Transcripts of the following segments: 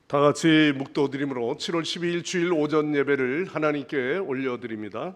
다 같이 묵도드림으로 7월 12일 주일 오전 예배를 하나님께 올려드립니다.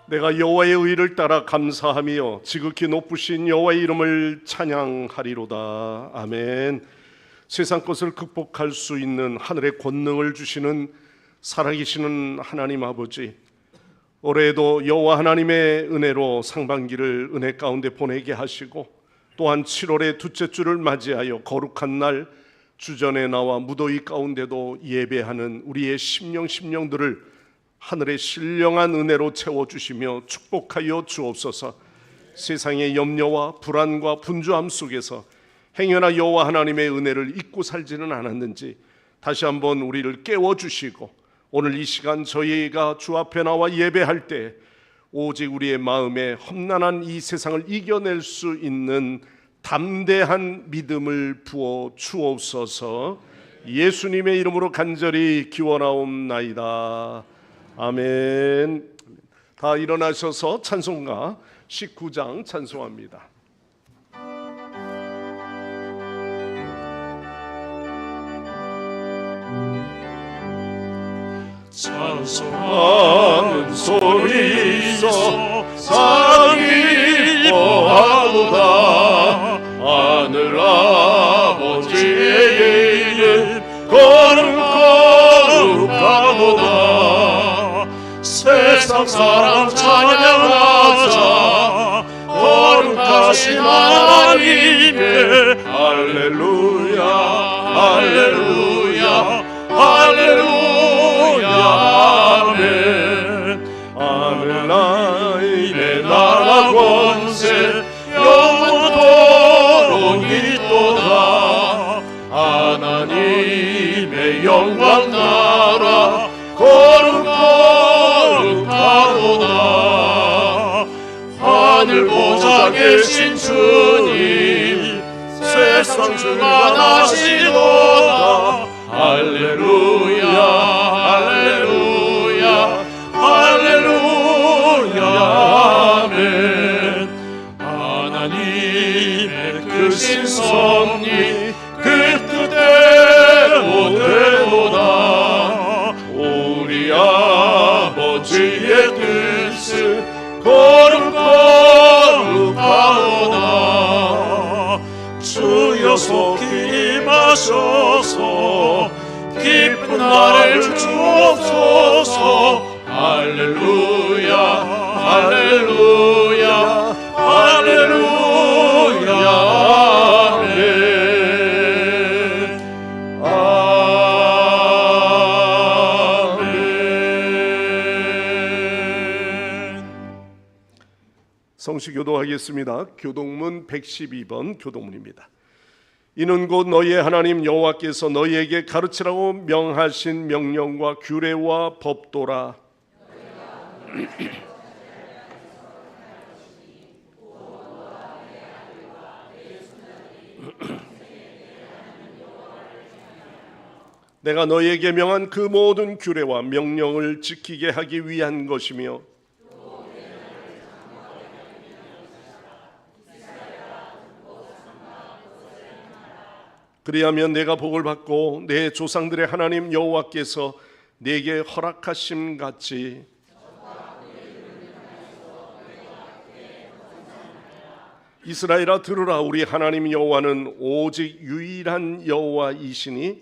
내가 여호와의 의를 따라 감사하며 지극히 높으신 여호와의 이름을 찬양하리로다. 아멘. 세상 것을 극복할 수 있는 하늘의 권능을 주시는 살아계시는 하나님 아버지, 올해에도 여호와 하나님의 은혜로 상반기를 은혜 가운데 보내게 하시고, 또한 7월의 둘째 주를 맞이하여 거룩한 날 주전에 나와 무더위 가운데도 예배하는 우리의 심령들을 하늘의 신령한 은혜로 채워주시며 축복하여 주옵소서. 세상의 염려와 불안과 분주함 속에서 행여나 여호와 하나님의 은혜를 잊고 살지는 않았는지 다시 한번 우리를 깨워주시고, 오늘 이 시간 저희가 주 앞에 나와 예배할 때 오직 우리의 마음에 험난한 이 세상을 이겨낼 수 있는 담대한 믿음을 부어 주옵소서. 예수님의 이름으로 간절히 기원하옵나이다. 아멘. 다 일어나셔서 찬송가 19장 찬송합니다. 찬송하는 소리서 사랑이 기뻐하도다. 하늘 아버지의 이름 거룩하도다. 세상 사람 찬양하자. 거룩하신 하나님께 할렐루야 할렐루야 할렐루야 아멘. 하늘나라의 나라 권세 영원토록 있도다. 하나님의 영광 나라 거룩하도다. 하늘 보좌 계신 주님 세상 충만하시도다. 할렐루야 할렐루야 할렐루야 아멘. 하나님의 크신 섭리 그 뜻대로 되도다. 우리 아버지의 뜻은 거룩하도다. 주여 속히 임하셔서 기쁜 날을 주옵소서. 할렐루야 할렐루야 할렐루야 아멘. 아멘. 성시교도하겠습니다. 교동문 112번 교동문입니다. 이는 곧 너희의 하나님 여호와께서 너희에게 가르치라고 명하신 명령과 규례와 법도라. 내가 너희에게 명한 그 모든 규례와 명령을 지키게 하기 위한 것이며, 그리하면 내가 복을 받고 내 조상들의 하나님 여호와께서 내게 허락하심 같이 이스라엘아 들으라. 우리 하나님 여호와는 오직 유일한 여호와이시니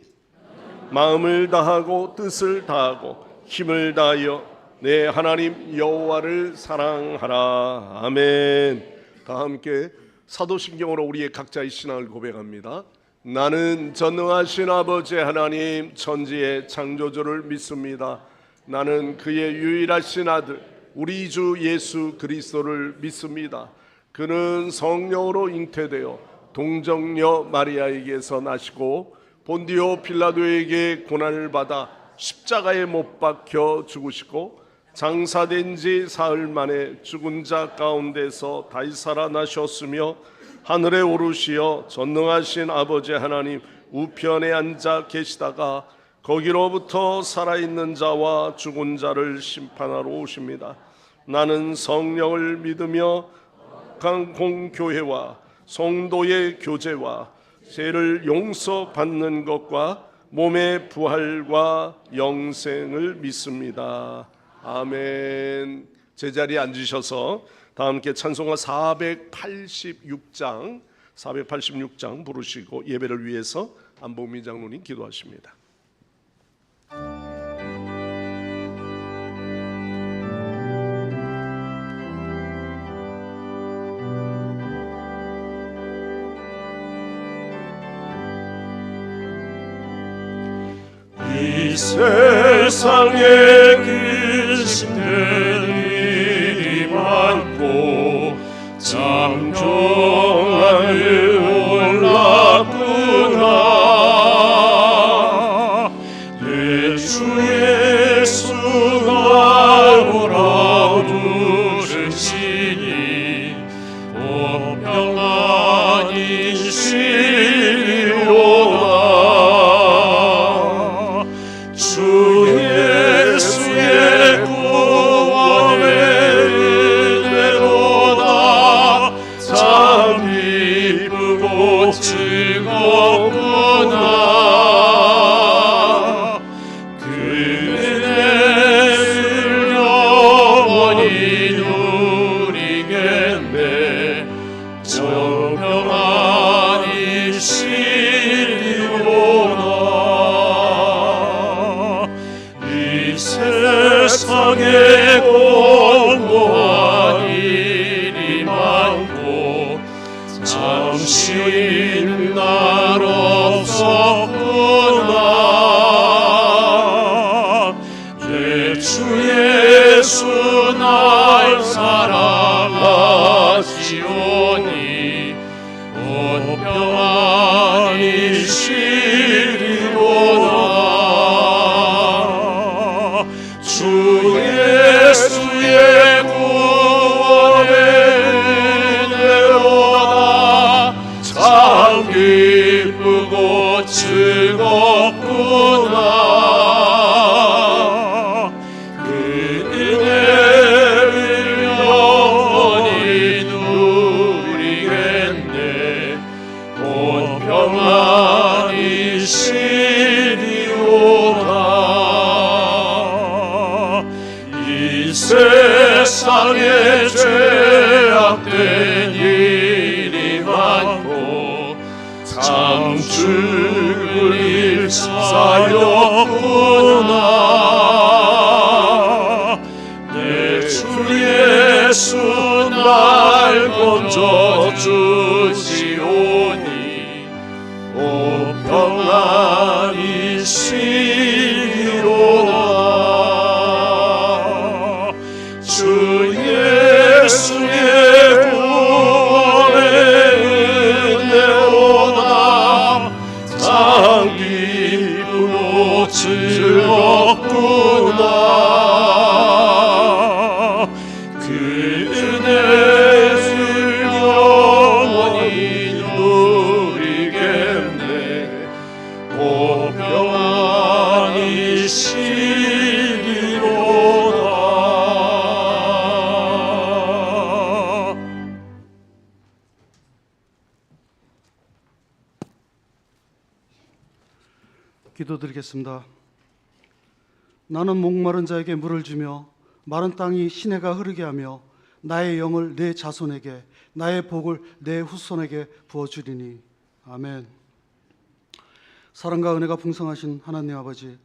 마음을 다하고 뜻을 다하고 힘을 다하여 내 하나님 여호와를 사랑하라. 아멘. 다 함께 사도신경으로 우리의 각자의 신앙을 고백합니다. 나는 전능하신 아버지 하나님 천지의 창조주를 믿습니다. 나는 그의 유일하신 아들 우리 주 예수 그리스도를 믿습니다. 그는 성령으로 잉태되어 동정녀 마리아에게서 나시고 본디오 필라도에게 고난을 받아 십자가에 못 박혀 죽으시고 장사된 지 사흘 만에 죽은 자 가운데서 다시 살아나셨으며 하늘에 오르시어 전능하신 아버지 하나님 우편에 앉아 계시다가 거기로부터 살아있는 자와 죽은 자를 심판하러 오십니다. 나는 성령을 믿으며 공교회와 성도의 교제와 죄를 용서받는 것과 몸의 부활과 영생을 믿습니다. 아멘. 제자리에 앉으셔서 다 함께 찬송가 486장 부르시고 예배를 위해서 안봉민 장로님 기도하십니다. 이 세상에 근심들이 많고 장정하늘 올랐구나. 내 주 예수 날 보라 부르시니 평안이시리로다. 세상에 공고한 일이 많고 잠시 날 없었구나. 내 주 예수 날 사랑하시오니 온 평안이시리로다. 주 예수의 구원의 은혜로다. 참 기쁘고 즐겁구나. 그 은혜를 영원히 누리겠네. 온 평안이시리로다. 세상에 죄악된 일이 많고 참 죽을 일사였구나. 내 주 예수 날 건져주시오니 온 평안이시리로다. 예수의 구원의 은혜로다. 참 기쁘고 즐겁구나. 그 은혜를 영원히 누리겠네. 오 평안이시리로다. 기도드리겠습니다. 나는 목마른 자에게 물을 주며 마른 땅이 시내가 흐르게 하며 나의 영을 내 자손에게 나의 복을 내 후손에게 부어주리니. 아멘. 사랑과 은혜가 풍성하신 하나님 아버지,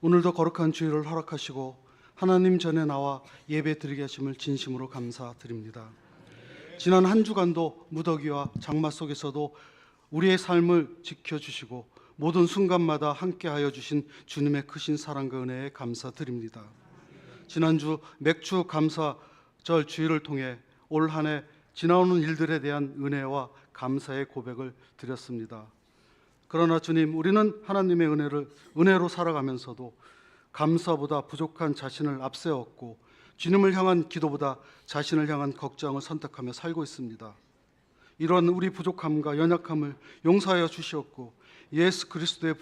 오늘도 거룩한 주일을 허락하시고 하나님 전에 나와 예배 드리게 하심을 진심으로 감사드립니다. 지난 한 주간도 무더기와 장마 속에서도 우리의 삶을 지켜주시고 모든 순간마다 함께하여 주신 주님의 크신 사랑과 은혜에 감사드립니다. 지난주 맥주 감사절 주일을 통해 올 한 해 지나오는 일들에 대한 은혜와 감사의 고백을 드렸습니다. 그러나 주님, 우리는 하나님의 은혜로 살아가면서도 감사보다 부족한 자신을 앞세웠고 주님을 향한 기도보다 자신을 향한 걱정을 선택하며 살고 있습니다. 이런 우리 부족함과 연약함을 용서하여 주시옵고 예수 그리스도의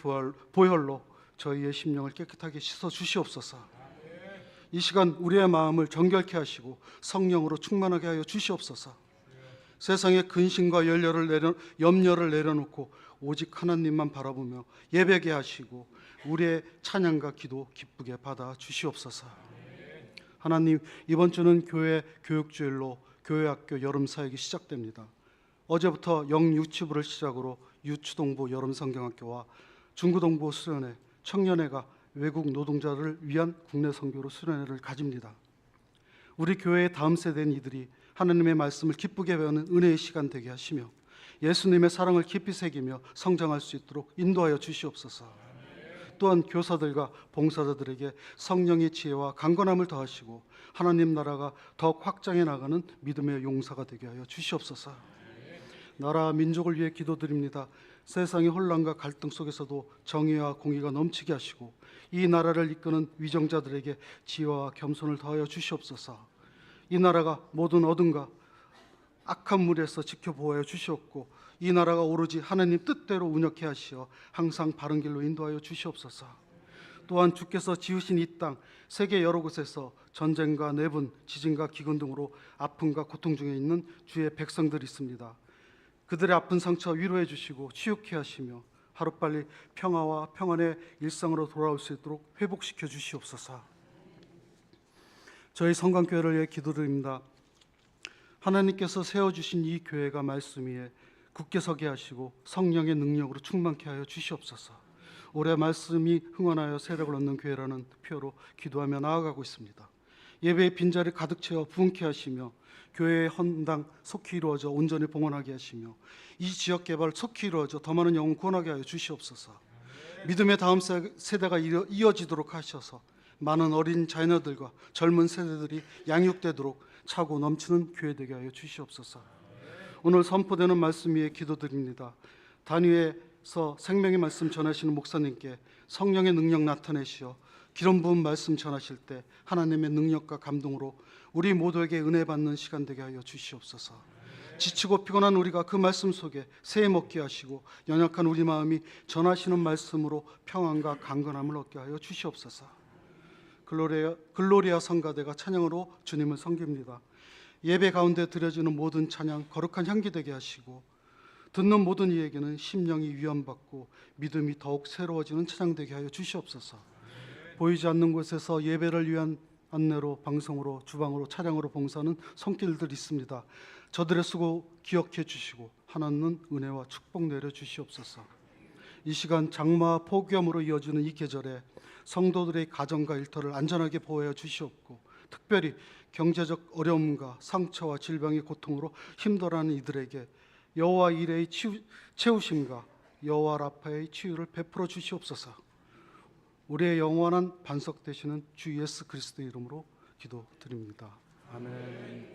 보혈로 저희의 심령을 깨끗하게 씻어 주시옵소서. 이 시간 우리의 마음을 정결케 하시고 성령으로 충만하게 하여 주시옵소서. 세상의 근심과 염려를 내려놓고 오직 하나님만 바라보며 예배게 하시고 우리의 찬양과 기도 기쁘게 받아 주시옵소서. 하나님, 이번 주는 교회 교육주일로 교회학교 여름 사역이 시작됩니다. 어제부터 영유치부를 시작으로 유추동부 여름성경학교와 중구동부 수련회, 청년회가 외국 노동자를 위한 국내 선교로 수련회를 가집니다. 우리 교회의 다음 세대인 이들이 하나님의 말씀을 기쁘게 배우는 은혜의 시간 되게 하시며 예수님의 사랑을 깊이 새기며 성장할 수 있도록 인도하여 주시옵소서. 또한 교사들과 봉사자들에게 성령의 지혜와 강건함을 더하시고 하나님 나라가 더욱 확장해 나가는 믿음의 용사가 되게 하여 주시옵소서. 나라 민족을 위해 기도드립니다. 세상의 혼란과 갈등 속에서도 정의와 공의가 넘치게 하시고 이 나라를 이끄는 위정자들에게 지혜와 겸손을 더하여 주시옵소서. 이 나라가 모든 어둠과 악한 물에서 지켜보아여 주시옵고 이 나라가 오로지 하나님 뜻대로 운영케 하시어 항상 바른 길로 인도하여 주시옵소서. 또한 주께서 지으신 이 땅 세계 여러 곳에서 전쟁과 내분, 지진과 기근 등으로 아픔과 고통 중에 있는 주의 백성들이 있습니다. 그들의 아픈 상처 위로해 주시고 치유케 하시며 하루빨리 평화와 평안의 일상으로 돌아올 수 있도록 회복시켜 주시옵소서. 저희 성광교회를 위해 기도드립니다. 하나님께서 세워주신 이 교회가 말씀 위에 굳게 서게 하시고 성령의 능력으로 충만케 하여 주시옵소서. 올해 말씀이 흥원하여 세력을 얻는 교회라는 표로 기도하며 나아가고 있습니다. 예배의 빈자리 가득 채워 부흥케 하시며 교회의 헌당 속히 이루어져 온전히 봉헌하게 하시며 이 지역 개발 속히 이루어져 더 많은 영혼 구원하게 하여 주시옵소서. 믿음의 다음 세대가 이어지도록 하셔서 많은 어린 자녀들과 젊은 세대들이 양육되도록 차고 넘치는 교회 되게 하여 주시옵소서. 오늘 선포되는 말씀 위에 기도드립니다. 단위에서 생명의 말씀 전하시는 목사님께 성령의 능력 나타내시어 기름 부은 말씀 전하실 때 하나님의 능력과 감동으로 우리 모두에게 은혜 받는 시간 되게 하여 주시옵소서. 지치고 피곤한 우리가 그 말씀 속에 새 먹게 하시고 연약한 우리 마음이 전하시는 말씀으로 평안과 강건함을 얻게 하여 주시옵소서. 글로리아 성가대가 찬양으로 주님을 섬깁니다. 예배 가운데 드려지는 모든 찬양 거룩한 향기 되게 하시고 듣는 모든 이에게는 심령이 위안받고 믿음이 더욱 새로워지는 찬양 되게 하여 주시옵소서. 보이지 않는 곳에서 예배를 위한 안내로 방송으로 주방으로 차량으로 봉사하는 손길들이 있습니다. 저들의 수고 기억해 주시고 하나님 은혜와 축복 내려 주시옵소서. 이 시간 장마 폭염으로 이어지는 이 계절에 성도들의 가정과 일터를 안전하게 보호해 주시옵고 특별히 경제적 어려움과 상처와 질병의 고통으로 힘들어하는 이들에게 여호와 이레의 채우심과 여호와 라파의 치유를 베풀어 주시옵소서. 우리의 영원한 반석 되시는 주 예수 그리스도의 이름으로 기도드립니다. 아멘.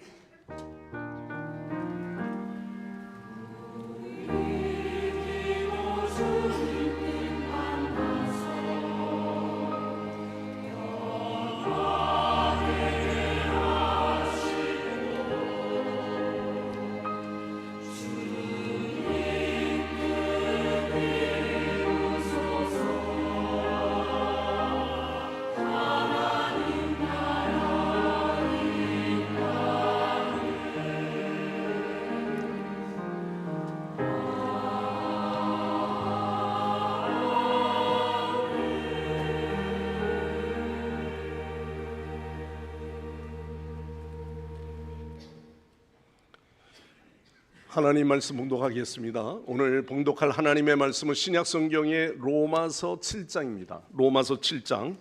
하나님 말씀 봉독하겠습니다. 오늘 봉독할 하나님의 말씀은 신약 성경의 로마서 7장입니다. 로마서 7장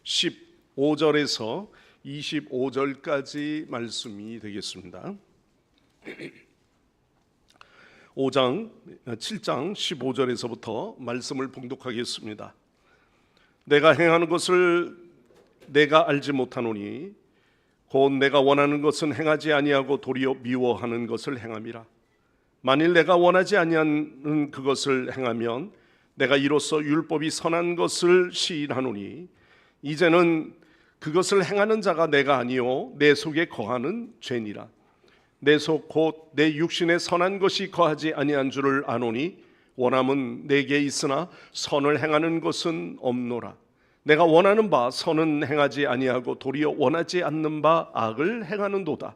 15절에서 25절까지 말씀이 되겠습니다. 7장 15절에서부터 말씀을 봉독하겠습니다. 내가 행하는 것을 내가 알지 못하노니 곧 내가 원하는 것은 행하지 아니하고 도리어 미워하는 것을 행함이라. 만일 내가 원하지 아니하는 그것을 행하면 내가 이로써 율법이 선한 것을 시인하노니 이제는 그것을 행하는 자가 내가 아니요 내 속에 거하는 죄니라. 내 속 곧 내 육신에 선한 것이 거하지 아니한 줄을 아노니 원함은 내게 있으나 선을 행하는 것은 없노라. 내가 원하는 바 선은 행하지 아니하고 도리어 원하지 않는 바 악을 행하는도다.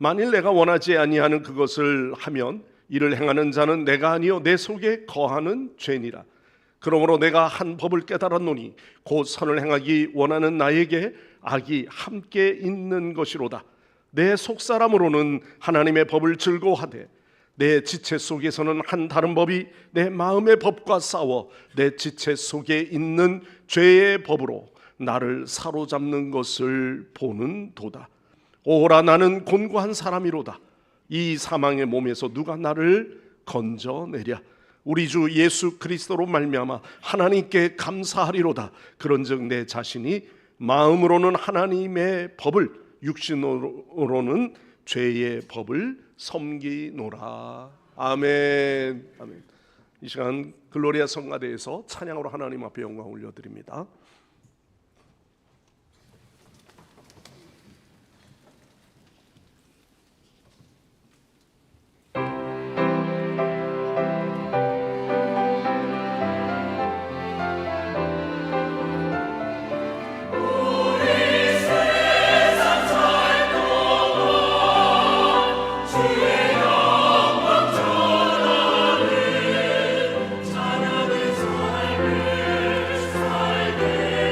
만일 내가 원하지 아니하는 그것을 하면 이를 행하는 자는 내가 아니요 내 속에 거하는 죄니라. 그러므로 내가 한 법을 깨달았노니 곧 선을 행하기 원하는 나에게 악이 함께 있는 것이로다. 내 속사람으로는 하나님의 법을 즐거워하되 내 지체 속에서는 한 다른 법이 내 마음의 법과 싸워 내 지체 속에 있는 죄의 법으로 나를 사로잡는 것을 보는 도다. 오라 나는 곤고한 사람이로다. 이 사망의 몸에서 누가 나를 건져내랴. 우리 주 예수 그리스도로 말미암아 하나님께 감사하리로다. 그런즉 내 자신이 마음으로는 하나님의 법을 육신으로는 죄의 법을 섬기노라. 아멘. 아멘. 이 시간 글로리아 성가대에서 찬양으로 하나님 앞에 영광 올려드립니다. 찬양의 삶을 살게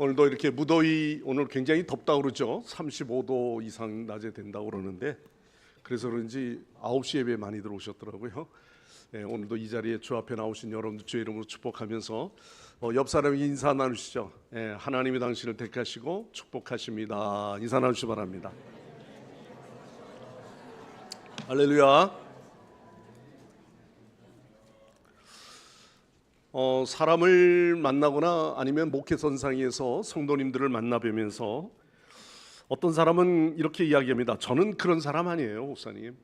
오늘도 이렇게 무더위, 오늘 굉장히 덥다고 그러죠. 35도 이상 낮에 된다고 그러는데, 그래서 그런지 9시 예배에 많이 들어오셨더라고요. 오늘도 이 자리에 주 앞에 나오신 여러분들 주의 이름으로 축복하면서 옆 사람에게 인사 나누시죠. 하나님이 당신을 택하시고 축복하십니다. 인사 나누시기 바랍니다. 할렐루야. 사람을 만나거나 아니면 목회선상에서 성도님들을 만나뵈면서 어떤 사람은 이렇게 이야기합니다. 저는 그런 사람 아니에요, 목사님.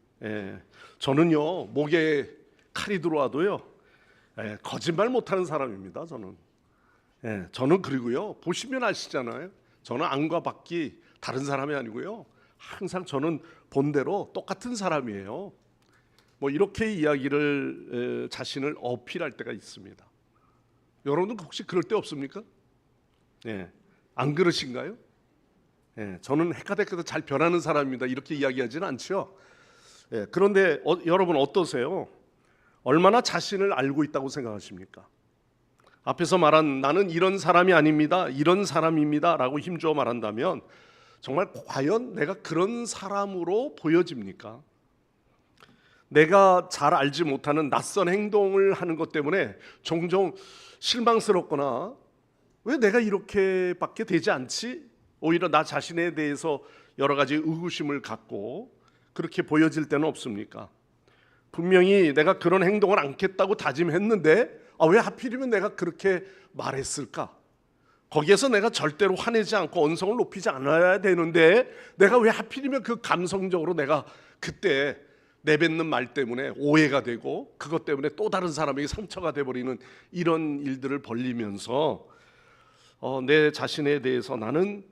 저는요, 목에 칼이 들어와도요, 거짓말 못하는 사람입니다. 저는 그리고요, 보시면 아시잖아요. 저는 안과 밖이 다른 사람이 아니고요, 항상 저는 본대로 똑같은 사람이에요. 뭐 이렇게 이야기를 자신을 어필할 때가 있습니다. 여러분은 혹시 그럴 때 없습니까? 안 그러신가요? 저는 해카데카도 잘 변하는 사람입니다. 이렇게 이야기하지는 않죠. 그런데 여러분 어떠세요? 얼마나 자신을 알고 있다고 생각하십니까? 앞에서 말한 나는 이런 사람이 아닙니다, 이런 사람입니다 라고 힘주어 말한다면 정말 과연 내가 그런 사람으로 보여집니까? 내가 잘 알지 못하는 낯선 행동을 하는 것 때문에 종종 실망스럽거나 왜 내가 이렇게밖에 되지 않지? 오히려 나 자신에 대해서 여러 가지 의구심을 갖고 그렇게 보여질 때는 없습니까? 분명히 내가 그런 행동을 않겠다고 다짐했는데 왜 하필이면 내가 그렇게 말했을까? 거기에서 내가 절대로 화내지 않고 언성을 높이지 않아야 되는데 내가 왜 하필이면 그 감성적으로 내가 그때 내뱉는 말 때문에 오해가 되고 그것 때문에 또 다른 사람에게 상처가 돼버리는 이런 일들을 벌리면서 내 자신에 대해서 나는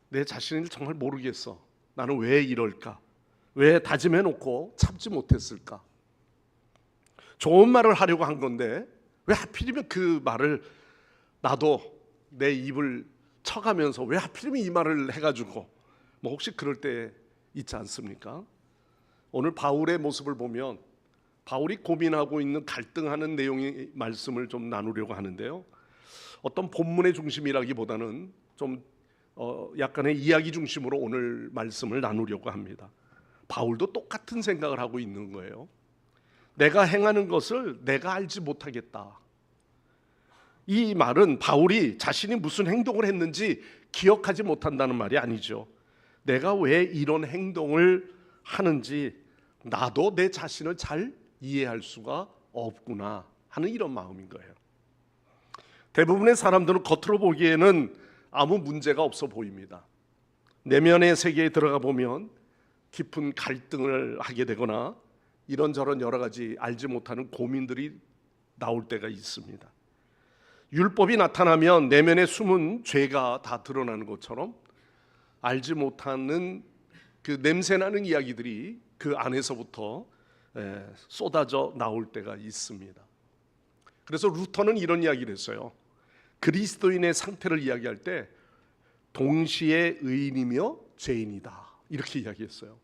내 자신을 정말 모르겠어. 나는 왜 이럴까? 왜 다짐해놓고 참지 못했을까? 좋은 말을 하려고 한 건데 왜 하필이면 그 말을 나도 내 입을 쳐가면서 왜 하필이면 이 말을 해가지고 뭐 혹시 그럴 때 있지 않습니까? 오늘 바울의 모습을 보면 바울이 고민하고 있는 갈등하는 내용의 말씀을 좀 나누려고 하는데요. 어떤 본문의 중심이라기보다는 좀 약간의 이야기 중심으로 오늘 말씀을 나누려고 합니다. 바울도 똑같은 생각을 하고 있는 거예요. 내가 행하는 것을 내가 알지 못하겠다. 이 말은 바울이 자신이 무슨 행동을 했는지 기억하지 못한다는 말이 아니죠. 내가 왜 이런 행동을 하는지 나도 내 자신을 잘 이해할 수가 없구나 하는 이런 마음인 거예요. 대부분의 사람들은 겉으로 보기에는 아무 문제가 없어 보입니다. 내면의 세계에 들어가 보면 깊은 갈등을 하게 되거나 이런저런 여러 가지 알지 못하는 고민들이 나올 때가 있습니다. 율법이 나타나면 내면에 숨은 죄가 다 드러나는 것처럼 알지 못하는 그 냄새나는 이야기들이 그 안에서부터 쏟아져 나올 때가 있습니다. 그래서 루터는 이런 이야기를 했어요. 그리스도인의 상태를 이야기할 때 동시에 의인이며 죄인이다 이렇게 이야기했어요.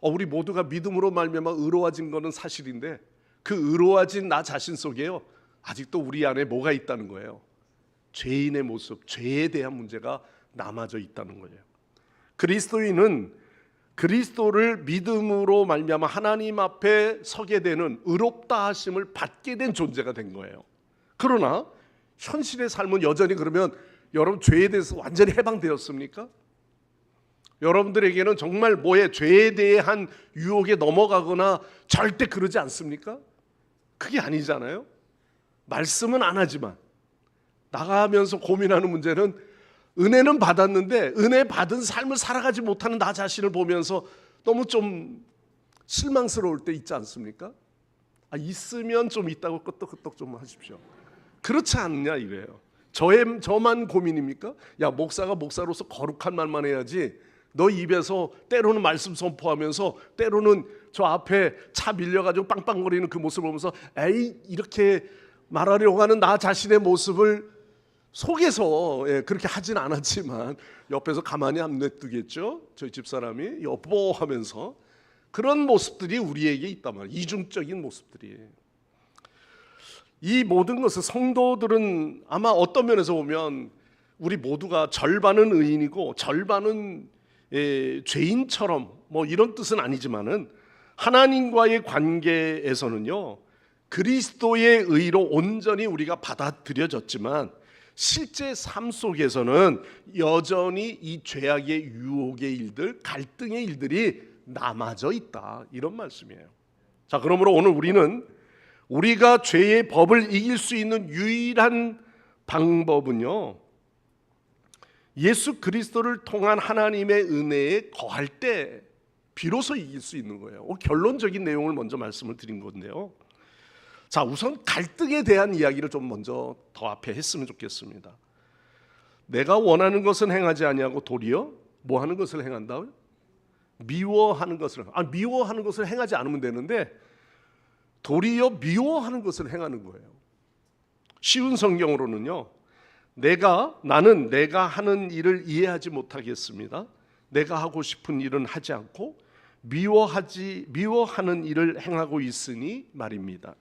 우리 모두가 믿음으로 말미암아 의로워진 것은 사실인데 그 의로워진 나 자신 속에요 아직도 우리 안에 뭐가 있다는 거예요. 죄인의 모습, 죄에 대한 문제가 남아져 있다는 거예요. 그리스도인은 그리스도를 믿음으로 말미암아 하나님 앞에 서게 되는 의롭다 하심을 받게 된 존재가 된 거예요. 그러나 현실의 삶은 여전히 그러면 여러분 죄에 대해서 완전히 해방되었습니까? 여러분들에게는 정말 죄에 대한 유혹에 넘어가거나 절대 그러지 않습니까? 그게 아니잖아요. 말씀은 안 하지만 나가면서 고민하는 문제는 은혜는 받았는데 은혜 받은 삶을 살아가지 못하는 나 자신을 보면서 너무 좀 실망스러울 때 있지 않습니까? 있으면 좀 있다고 끄떡끄떡 좀 하십시오. 그렇지 않냐 이거예요. 저만 고민입니까? 야, 목사가 목사로서 거룩한 말만 해야지 너 입에서 때로는 말씀 선포하면서 때로는 저 앞에 차 밀려가지고 빵빵거리는 그 모습을 보면서 에이 이렇게 말하려고 하는 나 자신의 모습을 속에서 그렇게 하진 않았지만 옆에서 가만히 안 냅두겠죠. 저희 집사람이 여보 하면서 그런 모습들이 우리에게 있단 말이에요. 이중적인 모습들이. 이 모든 것을 성도들은 아마 어떤 면에서 보면 우리 모두가 절반은 의인이고 절반은 죄인처럼 뭐 이런 뜻은 아니지만은 하나님과의 관계에서는요 그리스도의 의로 온전히 우리가 받아들여졌지만 실제 삶 속에서는 여전히 이 죄악의 유혹의 일들, 갈등의 일들이 남아져 있다, 이런 말씀이에요. 자, 그러므로 오늘 우리는 우리가 죄의 법을 이길 수 있는 유일한 방법은요 예수 그리스도를 통한 하나님의 은혜에 거할 때 비로소 이길 수 있는 거예요. 결론적인 내용을 먼저 말씀을 드린 건데요. 자, 우선 갈등에 대한 이야기를 좀 먼저 더 앞에 했으면 좋겠습니다. 내가 원하는 것은 행하지 아니하고 도리어 뭐 하는 것을 행한다? 미워하는 것을. 미워하는 것을 행하지 않으면 되는데 도리어 미워하는 것을 행하는 거예요. 쉬운 성경으로는요. 나는 내가 하는 일을 이해하지 못하겠습니다. 내가 하고 싶은 일은 하지 않고 미워하는 일을 행하고 있으니 말입니다.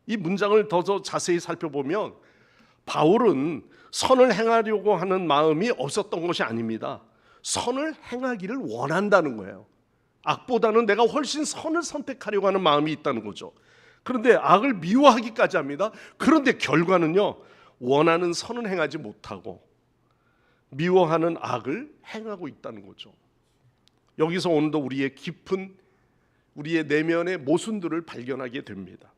이 문장을 더 자세히 살펴보면 바울은 선을 행하려고 하는 마음이 없었던 것이 아닙니다. 선을 행하기를 원한다는 거예요. 악보다는 내가 훨씬 선을 선택하려고 하는 마음이 있다는 거죠. 그런데 악을 미워하기까지 합니다. 그런데 결과는요 원하는 선을 행하지 못하고 미워하는 악을 행하고 있다는 거죠. 여기서 오늘도 우리의 깊은 우리의 내면의 모순들을 발견하게 됩니다.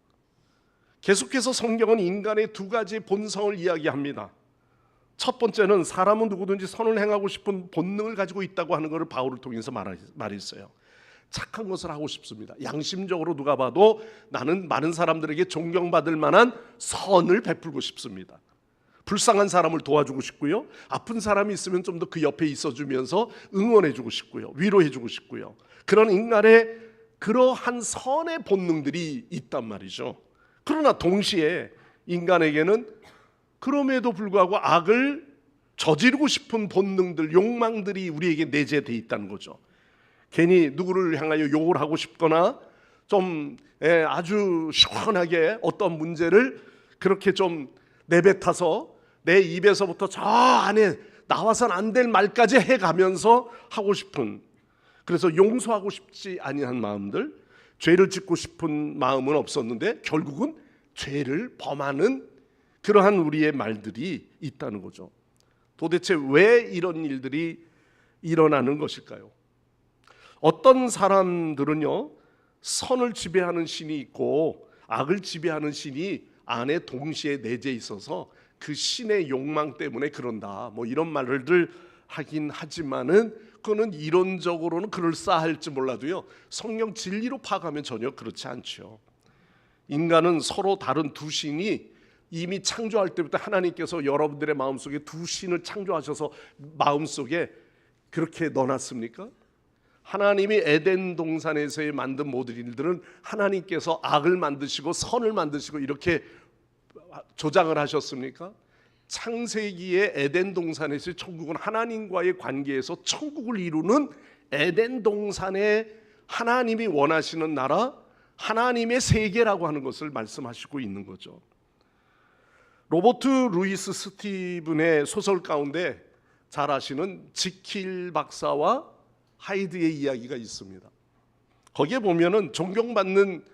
계속해서 성경은 인간의 두 가지 본성을 이야기합니다. 첫 번째는 사람은 누구든지 선을 행하고 싶은 본능을 가지고 있다고 하는 것을 바울을 통해서 말했어요. 착한 것을 하고 싶습니다. 양심적으로 누가 봐도 나는 많은 사람들에게 존경받을 만한 선을 베풀고 싶습니다. 불쌍한 사람을 도와주고 싶고요. 아픈 사람이 있으면 좀 더 그 옆에 있어주면서 응원해주고 싶고요. 위로해주고 싶고요. 그런 인간의 그러한 선의 본능들이 있단 말이죠. 그러나 동시에 인간에게는 그럼에도 불구하고 악을 저지르고 싶은 본능들, 욕망들이 우리에게 내재되어 있다는 거죠. 괜히 누구를 향하여 욕을 하고 싶거나 좀 아주 시원하게 어떤 문제를 그렇게 좀 내뱉어서 내 입에서부터 저 안에 나와선 안 될 말까지 해가면서 하고 싶은, 그래서 용서하고 싶지 아니한 마음들, 죄를 짓고 싶은 마음은 없었는데 결국은 죄를 범하는 그러한 우리의 말들이 있다는 거죠. 도대체 왜 이런 일들이 일어나는 것일까요? 어떤 사람들은요 선을 지배하는 신이 있고 악을 지배하는 신이 안에 동시에 내재 있어서 그 신의 욕망 때문에 그런다, 뭐 이런 말을 하긴 하지만은 그거는 이론적으로는 그럴싸할지 몰라도요 성경 진리로 파악하면 전혀 그렇지 않죠. 인간은 서로 다른 두 신이 이미 창조할 때부터 하나님께서 여러분들의 마음속에 두 신을 창조하셔서 마음속에 그렇게 넣어놨습니까? 하나님이 에덴 동산에서 만든 모든 일들은 하나님께서 악을 만드시고 선을 만드시고 이렇게 조장을 하셨습니까? 창세기의 에덴 동산에서의 천국은 하나님과의 관계에서 천국을 이루는 에덴 동산의 하나님이 원하시는 나라, 하나님의 세계라고 하는 것을 말씀하시고 있는 거죠. 로버트 루이스 스티븐의 소설 가운데 잘 아시는 지킬 박사와 하이드의 이야기가 있습니다. 거기에 보면은 존경받는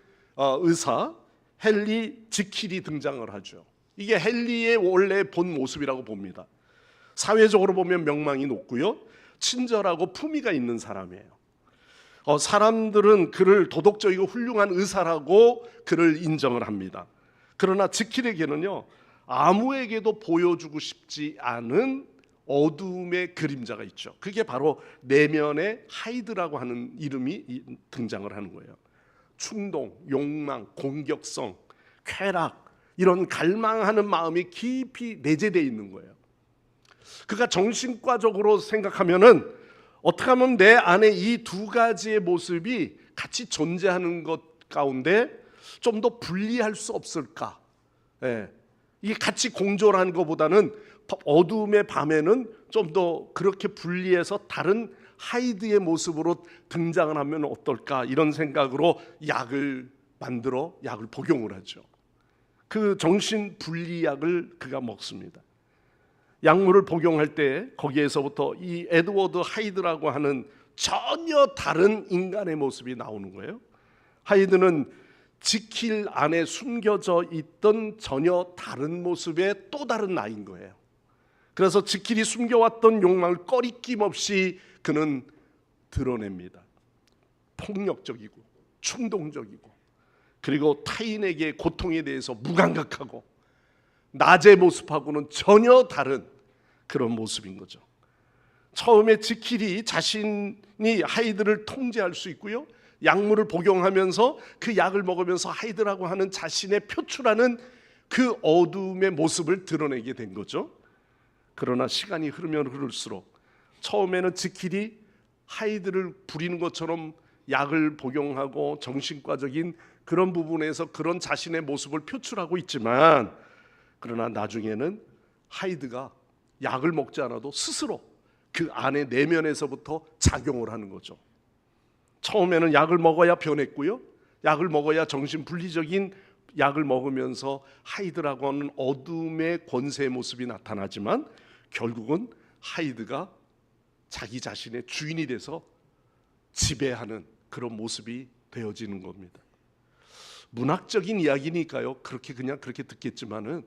의사 헨리 지킬이 등장을 하죠. 이게 헨리의 원래 본 모습이라고 봅니다. 사회적으로 보면 명망이 높고요, 친절하고 품위가 있는 사람이에요. 사람들은 그를 도덕적이고 훌륭한 의사라고 그를 인정을 합니다. 그러나 지킬에게는요 아무에게도 보여주고 싶지 않은 어둠의 그림자가 있죠. 그게 바로 내면의 하이드라고 하는 이름이 등장을 하는 거예요. 충동, 욕망, 공격성, 쾌락, 이런 갈망하는 마음이 깊이 내재되어 있는 거예요. 그가 정신과적으로 생각하면은 어떻게 하면 내 안에 이 두 가지의 모습이 같이 존재하는 것 가운데 좀 더 분리할 수 없을까? 이게 같이 공존하는 것보다는 어둠의 밤에는 좀 더 그렇게 분리해서 다른 하이드의 모습으로 등장을 하면 어떨까, 이런 생각으로 약을 복용을 하죠. 그 정신 분리약을 그가 먹습니다. 약물을 복용할 때 거기에서부터 이 에드워드 하이드라고 하는 전혀 다른 인간의 모습이 나오는 거예요. 하이드는 지킬 안에 숨겨져 있던 전혀 다른 모습의 또 다른 나인 거예요. 그래서 지킬이 숨겨왔던 욕망을 꺼리낌 없이 그는 드러냅니다. 폭력적이고 충동적이고, 그리고 타인에게 고통에 대해서 무감각하고 낮의 모습하고는 전혀 다른 그런 모습인 거죠. 처음에 지킬이 자신이 하이드를 통제할 수 있고요, 약물을 복용하면서 그 약을 먹으면서 하이드라고 하는 자신의 표출하는 그 어둠의 모습을 드러내게 된 거죠. 그러나 시간이 흐르면 흐를수록 처음에는 지킬이 하이드를 부리는 것처럼 약을 복용하고 정신과적인 그런 부분에서 그런 자신의 모습을 표출하고 있지만, 그러나 나중에는 하이드가 약을 먹지 않아도 스스로 그 안에 내면에서부터 작용을 하는 거죠. 처음에는 약을 먹어야 변했고요, 약을 먹어야 정신분리적인 약을 먹으면서 하이드라고 하는 어둠의 권세의 모습이 나타나지만, 결국은 하이드가 자기 자신의 주인이 돼서 지배하는 그런 모습이 되어지는 겁니다. 문학적인 이야기니까요, 그렇게 듣겠지만은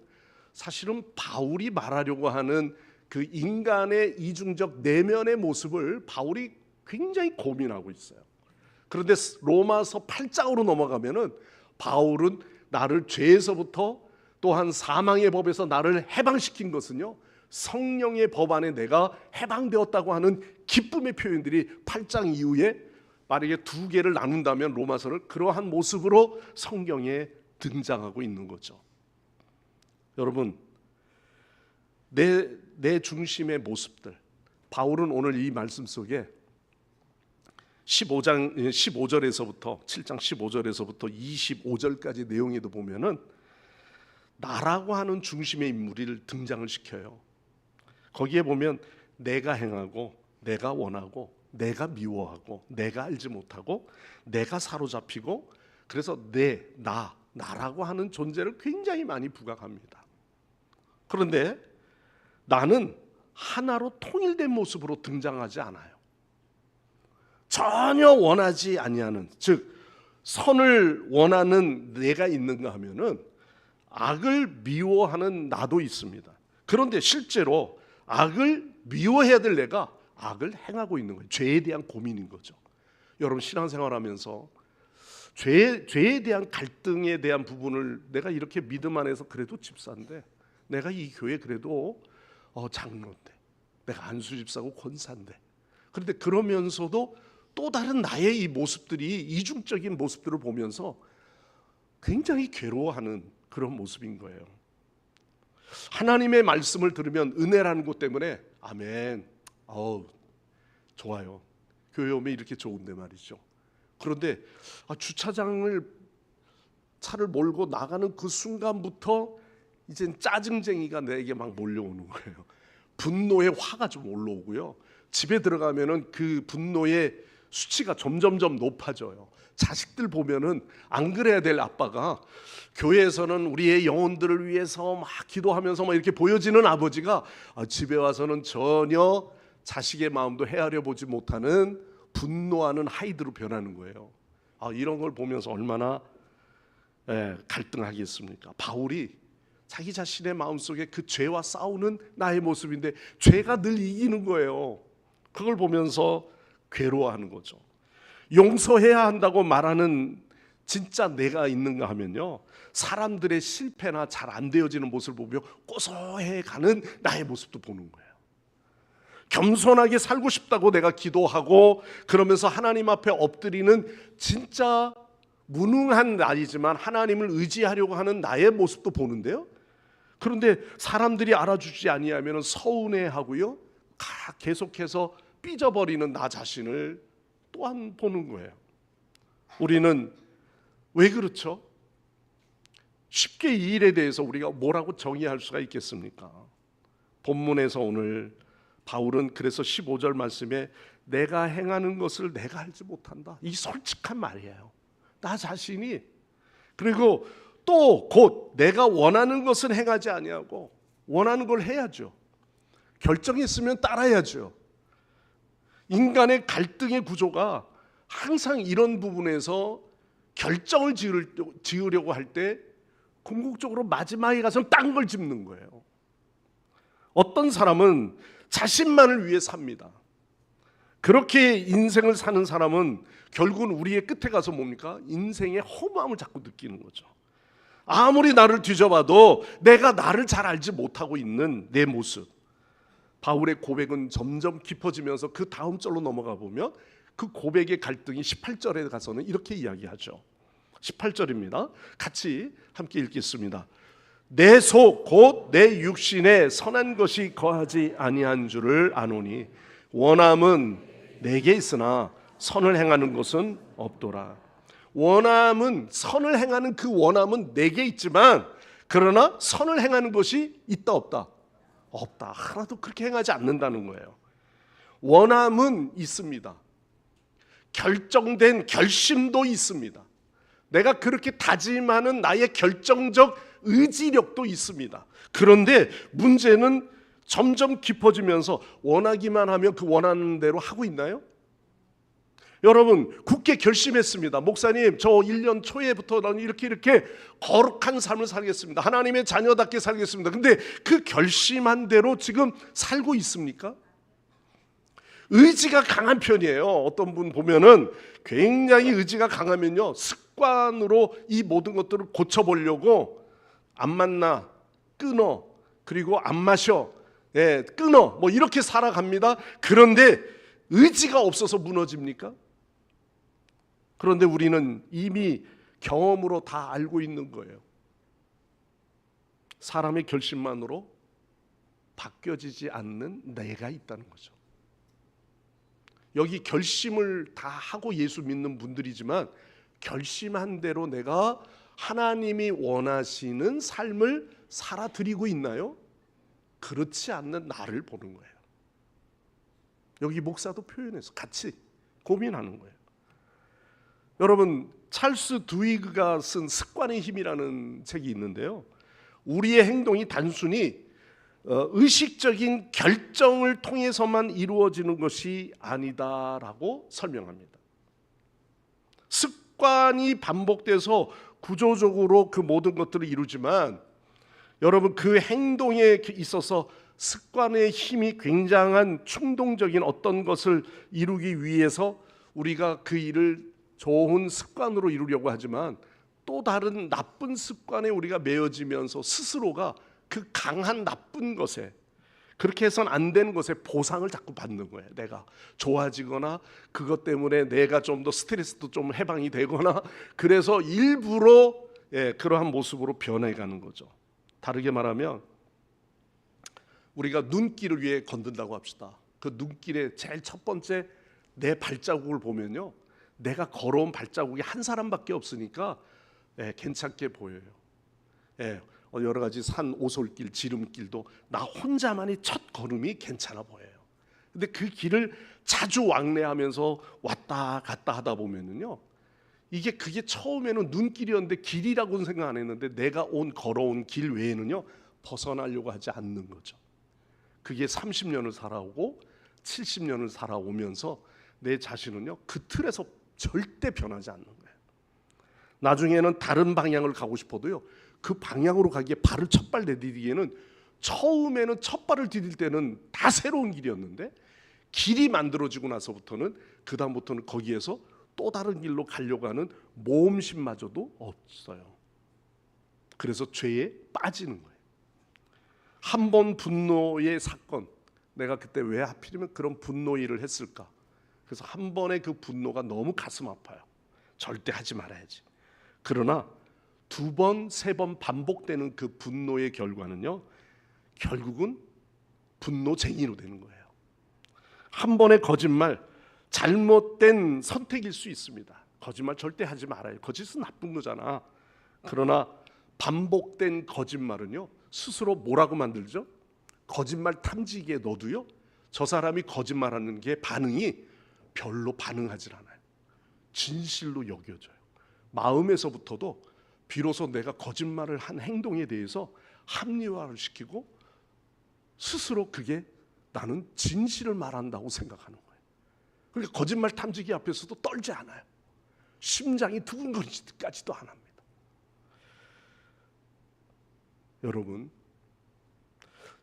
사실은 바울이 말하려고 하는 그 인간의 이중적 내면의 모습을 바울이 굉장히 고민하고 있어요. 그런데 로마서 8장으로 넘어가면은 바울은 나를 죄에서부터 또한 사망의 법에서 나를 해방시킨 것은요, 성령의 법 안에 내가 해방되었다고 하는 기쁨의 표현들이 8장 이후에 만약에 두 개를 나눈다면 로마서를 그러한 모습으로 성경에 등장하고 있는 거죠. 여러분, 내 중심의 모습들, 바울은 오늘 이 말씀 속에 15절에서부터 7장 15절에서부터 25절까지 내용에도 보면은 나라고 하는 중심의 인물을 등장을 시켜요. 거기에 보면 내가 행하고, 내가 원하고, 내가 미워하고, 내가 알지 못하고, 내가 사로잡히고, 그래서 나라고 하는 존재를 굉장히 많이 부각합니다. 그런데 나는 하나로 통일된 모습으로 등장하지 않아요. 전혀 원하지 아니하는, 즉 선을 원하는 내가 있는가 하면은 악을 미워하는 나도 있습니다. 그런데 실제로 악을 미워해야 될 내가 악을 행하고 있는 거예요. 죄에 대한 고민인 거죠. 여러분, 신앙생활하면서 죄에 대한 갈등에 대한 부분을 내가 이렇게 믿음 안에서 그래도 집사인데, 내가 이 교회 그래도 장로인데, 내가 안수집사고 권사인데, 그런데 그러면서도 또 다른 나의 이 모습들이, 이중적인 모습들을 보면서 굉장히 괴로워하는 그런 모습인 거예요. 하나님의 말씀을 들으면 은혜라는 것 때문에 아멘, 좋아요, 교회 오면 이렇게 좋은데 말이죠. 그런데 차를 몰고 나가는 그 순간부터 이젠 짜증쟁이가 내게 막 몰려오는 거예요. 분노의 화가 좀 올라오고요, 집에 들어가면은 그 분노의 수치가 점점점 높아져요. 자식들 보면은 안 그래야 될 아빠가 교회에서는 우리의 영혼들을 위해서 막 기도하면서 막 이렇게 보여지는 아버지가 집에 와서는 전혀 자식의 마음도 헤아려 보지 못하는 분노하는 하이드로 변하는 거예요. 이런 걸 보면서 얼마나 갈등하겠습니까? 바울이 자기 자신의 마음속에 그 죄와 싸우는 나의 모습인데 죄가 늘 이기는 거예요. 그걸 보면서 괴로워하는 거죠. 용서해야 한다고 말하는 진짜 내가 있는가 하면요, 사람들의 실패나 잘 안 되어지는 모습을 보며 고소해가는 나의 모습도 보는 거예요. 겸손하게 살고 싶다고 내가 기도하고 그러면서 하나님 앞에 엎드리는 진짜 무능한 나이지만 하나님을 의지하려고 하는 나의 모습도 보는데요, 그런데 사람들이 알아주지 아니하면 서운해하고요, 계속해서 삐져버리는 나 자신을 또한 보는 거예요. 우리는 왜 그렇죠? 쉽게 이 일에 대해서 우리가 뭐라고 정의할 수가 있겠습니까? 본문에서 오늘 바울은 그래서 15절 말씀에 내가 행하는 것을 내가 알지 못한다, 이 솔직한 말이에요. 나 자신이, 그리고 또 곧 내가 원하는 것은 행하지 아니하고 원하는 걸 해야죠. 결정했으면 따라야죠. 인간의 갈등의 구조가 항상 이런 부분에서 결정을 지으려고 할 때 궁극적으로 마지막에 가서는 딴 걸 짚는 거예요. 어떤 사람은 자신만을 위해 삽니다. 그렇게 인생을 사는 사람은 결국은 우리의 끝에 가서 뭡니까? 인생의 허무함을 자꾸 느끼는 거죠. 아무리 나를 뒤져봐도 내가 나를 잘 알지 못하고 있는 내 모습. 바울의 고백은 점점 깊어지면서 그 다음 절로 넘어가 보면 그 고백의 갈등이 18절에 가서는 이렇게 이야기하죠. 18절입니다. 같이 함께 읽겠습니다. 내 속 곧 내 육신에 선한 것이 거하지 아니한 줄을 아노니 원함은 내게 있으나 선을 행하는 것은 없도라. 원함은, 선을 행하는 그 원함은 내게 있지만 그러나 선을 행하는 것이 있다 없다? 없다. 하나도 그렇게 행하지 않는다는 거예요. 원함은 있습니다. 결정된 결심도 있습니다. 내가 그렇게 다짐하는 나의 결정적 의지력도 있습니다. 그런데 문제는 점점 깊어지면서 원하기만 하면 그 원하는 대로 하고 있나요? 여러분, 굳게 결심했습니다. 목사님, 저 1년 초에부터 나는 이렇게 거룩한 삶을 살겠습니다. 하나님의 자녀답게 살겠습니다. 근데 그 결심한 대로 지금 살고 있습니까? 의지가 강한 편이에요. 어떤 분 보면은 굉장히 의지가 강하면요, 습관으로 이 모든 것들을 고쳐보려고 안 만나, 끊어, 그리고 안 마셔, 끊어, 뭐 이렇게 살아갑니다. 그런데 의지가 없어서 무너집니까? 그런데 우리는 이미 경험으로 다 알고 있는 거예요. 사람의 결심만으로 바뀌어지지 않는 내가 있다는 거죠. 여기 결심을 다 하고 예수 믿는 분들이지만 결심한 대로 내가 하나님이 원하시는 삶을 살아드리고 있나요? 그렇지 않는 나를 보는 거예요. 여기 목사도 표현해서 같이 고민하는 거예요. 여러분, 찰스 두이그가 쓴 습관의 힘이라는 책이 있는데요, 우리의 행동이 단순히 의식적인 결정을 통해서만 이루어지는 것이 아니다라고 설명합니다. 습관이 반복돼서 구조적으로 그 모든 것들을 이루지만 여러분, 그 행동에 있어서 습관의 힘이 굉장한 충동적인 어떤 것을 이루기 위해서 우리가 그 일을 좋은 습관으로 이루려고 하지만 또 다른 나쁜 습관에 우리가 매여지면서 스스로가 그 강한 나쁜 것에, 그렇게 해서는 안 되는 것에 보상을 자꾸 받는 거예요. 내가 좋아지거나 그것 때문에 내가 좀 더 스트레스도 좀 해방이 되거나, 그래서 일부러 그러한 모습으로 변해가는 거죠. 다르게 말하면 우리가 눈길을 위해 건든다고 합시다. 그 눈길에 제일 첫 번째 내 발자국을 보면요, 내가 걸어온 발자국이 한 사람밖에 없으니까 괜찮게 보여요. 여러 가지 산 오솔길, 지름길도 나 혼자만의 첫 걸음이 괜찮아 보여요. 근데 그 길을 자주 왕래하면서 왔다 갔다 하다 보면은요, 그게 처음에는 눈길이었는데 길이라고는 생각 안 했는데 내가 걸어온 길 외에는요 벗어나려고 하지 않는 거죠. 그게 30년을 살아오고 70년을 살아오면서 내 자신은요 그 틀에서 절대 변하지 않는 거예요. 나중에는 다른 방향을 가고 싶어도요, 그 방향으로 가기에 발을 첫 발 내디디기에는, 처음에는 첫 발을 디딜 때는 다 새로운 길이었는데 길이 만들어지고 나서부터는, 그 다음부터는 거기에서 또 다른 길로 가려고 하는 모험심마저도 없어요. 그래서 죄에 빠지는 거예요. 한 번 분노의 사건, 내가 그때 왜 하필이면 그런 분노 일을 했을까? 그래서 한 번의 그 분노가 너무 가슴 아파요. 절대 하지 말아야지. 그러나 두 번, 세 번 반복되는 그 분노의 결과는요, 결국은 분노쟁이로 되는 거예요. 한 번의 거짓말, 잘못된 선택일 수 있습니다. 거짓말 절대 하지 말아요. 거짓은 나쁜 거잖아. 그러나 반복된 거짓말은요, 스스로 뭐라고 만들죠? 거짓말 탐지기에 넣어도요, 저 사람이 거짓말하는 게 반응이 별로 반응하질 않아요. 진실로 여겨져요. 마음에서부터도 비로소 내가 거짓말을 한 행동에 대해서 합리화를 시키고 스스로 그게 나는 진실을 말한다고 생각하는 거예요. 그러니까 거짓말 탐지기 앞에서도 떨지 않아요. 심장이 두근거리지까지도 안 합니다. 여러분,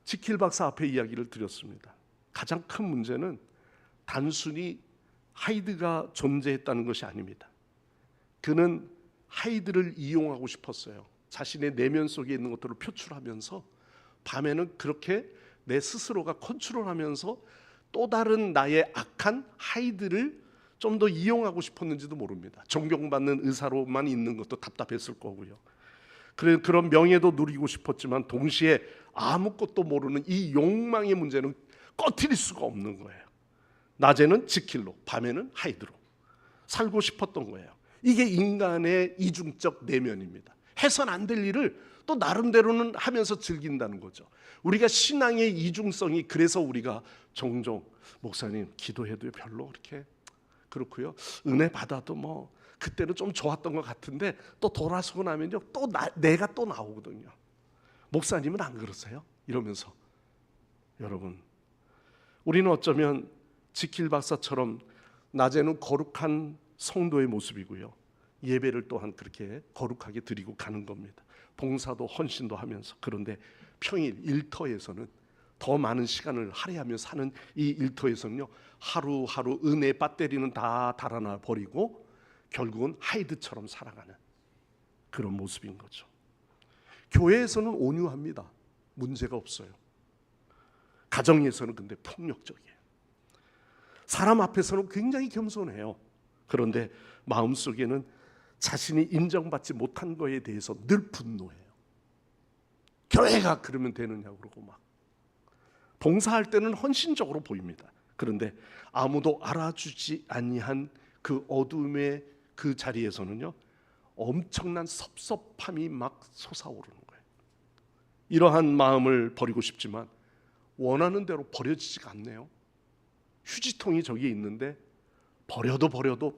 지킬 박사 앞에 이야기를 드렸습니다. 가장 큰 문제는 단순히 하이드가 존재했다는 것이 아닙니다. 그는 하이드를 이용하고 싶었어요. 자신의 내면 속에 있는 것들을 표출하면서 밤에는 그렇게 내 스스로가 컨트롤하면서 또 다른 나의 악한 하이드를 좀 더 이용하고 싶었는지도 모릅니다. 존경받는 의사로만 있는 것도 답답했을 거고요. 그런 명예도 누리고 싶었지만 동시에 아무것도 모르는 이 욕망의 문제는 꺼트릴 수가 없는 거예요. 낮에는 지킬로, 밤에는 하이드로 살고 싶었던 거예요. 이게 인간의 이중적 내면입니다. 해서는 안 될 일을 또 나름대로는 하면서 즐긴다는 거죠. 우리가 신앙의 이중성이, 그래서 우리가 종종 목사님 기도해도 별로 그렇게 그렇고요, 은혜 받아도 뭐 그때는 좀 좋았던 것 같은데 또 돌아서고 나면요 또 내가 또 나오거든요. 목사님은 안 그러세요? 이러면서 여러분, 우리는 어쩌면 지킬 박사처럼 낮에는 거룩한 성도의 모습이고요, 예배를 또한 그렇게 거룩하게 드리고 가는 겁니다. 봉사도 헌신도 하면서. 그런데 평일 일터에서는, 더 많은 시간을 할애하며 사는 이 일터에서는요, 하루하루 은혜 배터리는 다 달아나 버리고 결국은 하이드처럼 살아가는 그런 모습인 거죠. 교회에서는 온유합니다. 문제가 없어요. 가정에서는 근데 폭력적이에요. 사람 앞에서는 굉장히 겸손해요. 그런데 마음속에는 자신이 인정받지 못한 거에 대해서 늘 분노해요. 교회가 그러면 되느냐고 그러고 막 봉사할 때는 헌신적으로 보입니다. 그런데 아무도 알아주지 아니한 그 어둠의 그 자리에서는요, 엄청난 섭섭함이 막 솟아오르는 거예요. 이러한 마음을 버리고 싶지만 원하는 대로 버려지지가 않네요. 휴지통이 저기 있는데 버려도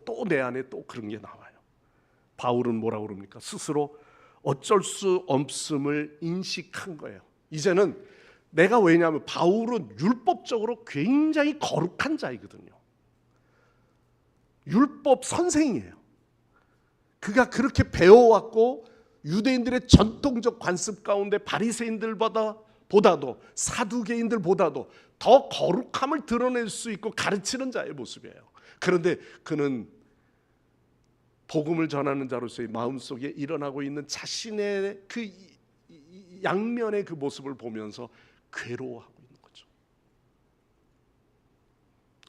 또 내 안에 또 그런 게 나와요. 바울은 뭐라고 그럽니까? 스스로 어쩔 수 없음을 인식한 거예요. 이제는 내가, 왜냐하면 바울은 율법적으로 굉장히 거룩한 자이거든요. 율법 선생이에요. 그가 그렇게 배워왔고 유대인들의 전통적 관습 가운데 바리새인들보다도 사두개인들보다도 더 거룩함을 드러낼 수 있고 가르치는 자의 모습이에요. 그런데 그는 복음을 전하는 자로서의 마음속에 일어나고 있는 자신의 그 양면의 그 모습을 보면서 괴로워하고 있는 거죠.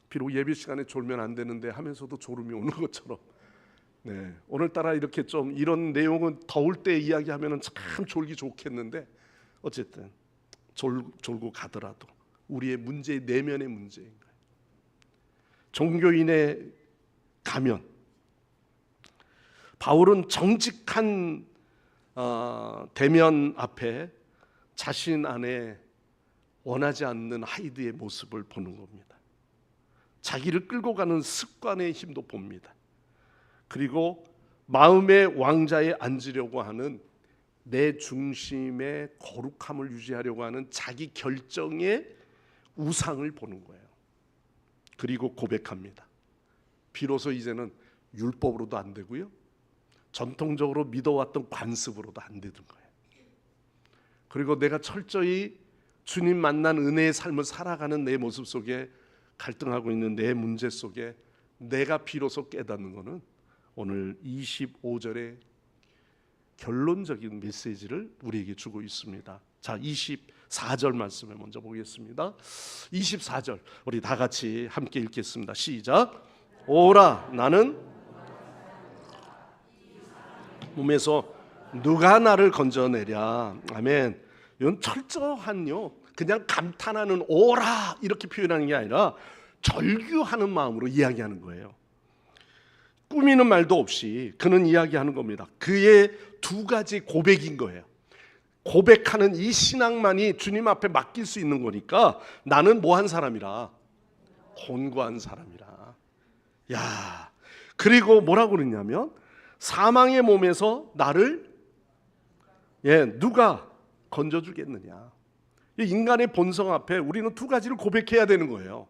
비록 예배 시간에 졸면 안 되는데 하면서도 졸음이 오는 것처럼, 네, 오늘따라 이렇게 좀 이런 내용은 더울 때 이야기하면 참 졸기 좋겠는데 어쨌든 졸고 가더라도 우리의 문제, 내면의 문제인 거예요. 종교인의 가면, 바울은 정직한 대면 앞에 자신 안에 원하지 않는 하이드의 모습을 보는 겁니다. 자기를 끌고 가는 습관의 힘도 봅니다. 그리고 마음의 왕자에 앉으려고 하는 내 중심의 거룩함을 유지하려고 하는 자기 결정의 우상을 보는 거예요. 그리고 고백합니다. 비로소 이제는 율법으로도 안 되고요, 전통적으로 믿어왔던 관습으로도 안 되는 거예요. 그리고 내가 철저히 주님 만난 은혜의 삶을 살아가는 내 모습 속에, 갈등하고 있는 내 문제 속에 내가 비로소 깨닫는 것은 오늘 25절의 결론적인 메시지를 우리에게 주고 있습니다. 자, 24절 말씀을 먼저 보겠습니다. 24절 우리 다 같이 함께 읽겠습니다. 시작. 오라, 나는 몸에서 누가 나를 건져내랴. 아멘. 이건 철저한요, 그냥 감탄하는 오라 이렇게 표현하는 게 아니라 절규하는 마음으로 이야기하는 거예요. 꾸미는 말도 없이 그는 이야기하는 겁니다. 그의 두 가지 고백인 거예요. 고백하는 이 신앙만이 주님 앞에 맡길 수 있는 거니까, 나는 뭐한 사람이라? 곤고한 사람이라. 야, 그리고 뭐라고 그러냐면 사망의 몸에서 나를 누가 건져주겠느냐. 이 인간의 본성 앞에 우리는 두 가지를 고백해야 되는 거예요.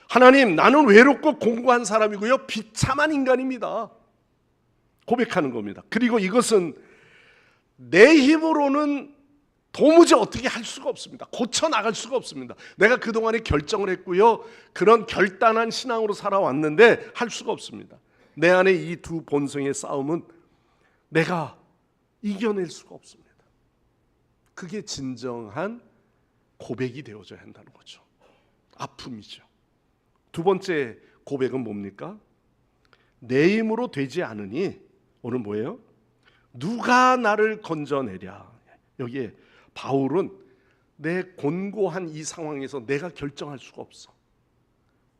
하나님, 나는 외롭고 공고한 사람이고요, 비참한 인간입니다. 고백하는 겁니다. 그리고 이것은 내 힘으로는 도무지 어떻게 할 수가 없습니다. 고쳐나갈 수가 없습니다. 내가 그동안에 결정을 했고요, 그런 결단한 신앙으로 살아왔는데 할 수가 없습니다. 내 안에 이 두 본성의 싸움은 내가 이겨낼 수가 없습니다. 그게 진정한 고백이 되어져야 한다는 거죠. 아픔이죠. 두 번째 고백은 뭡니까? 내 힘으로 되지 않으니, 오늘 뭐예요? 누가 나를 건져내랴. 여기에 바울은 내 곤고한 이 상황에서 내가 결정할 수가 없어.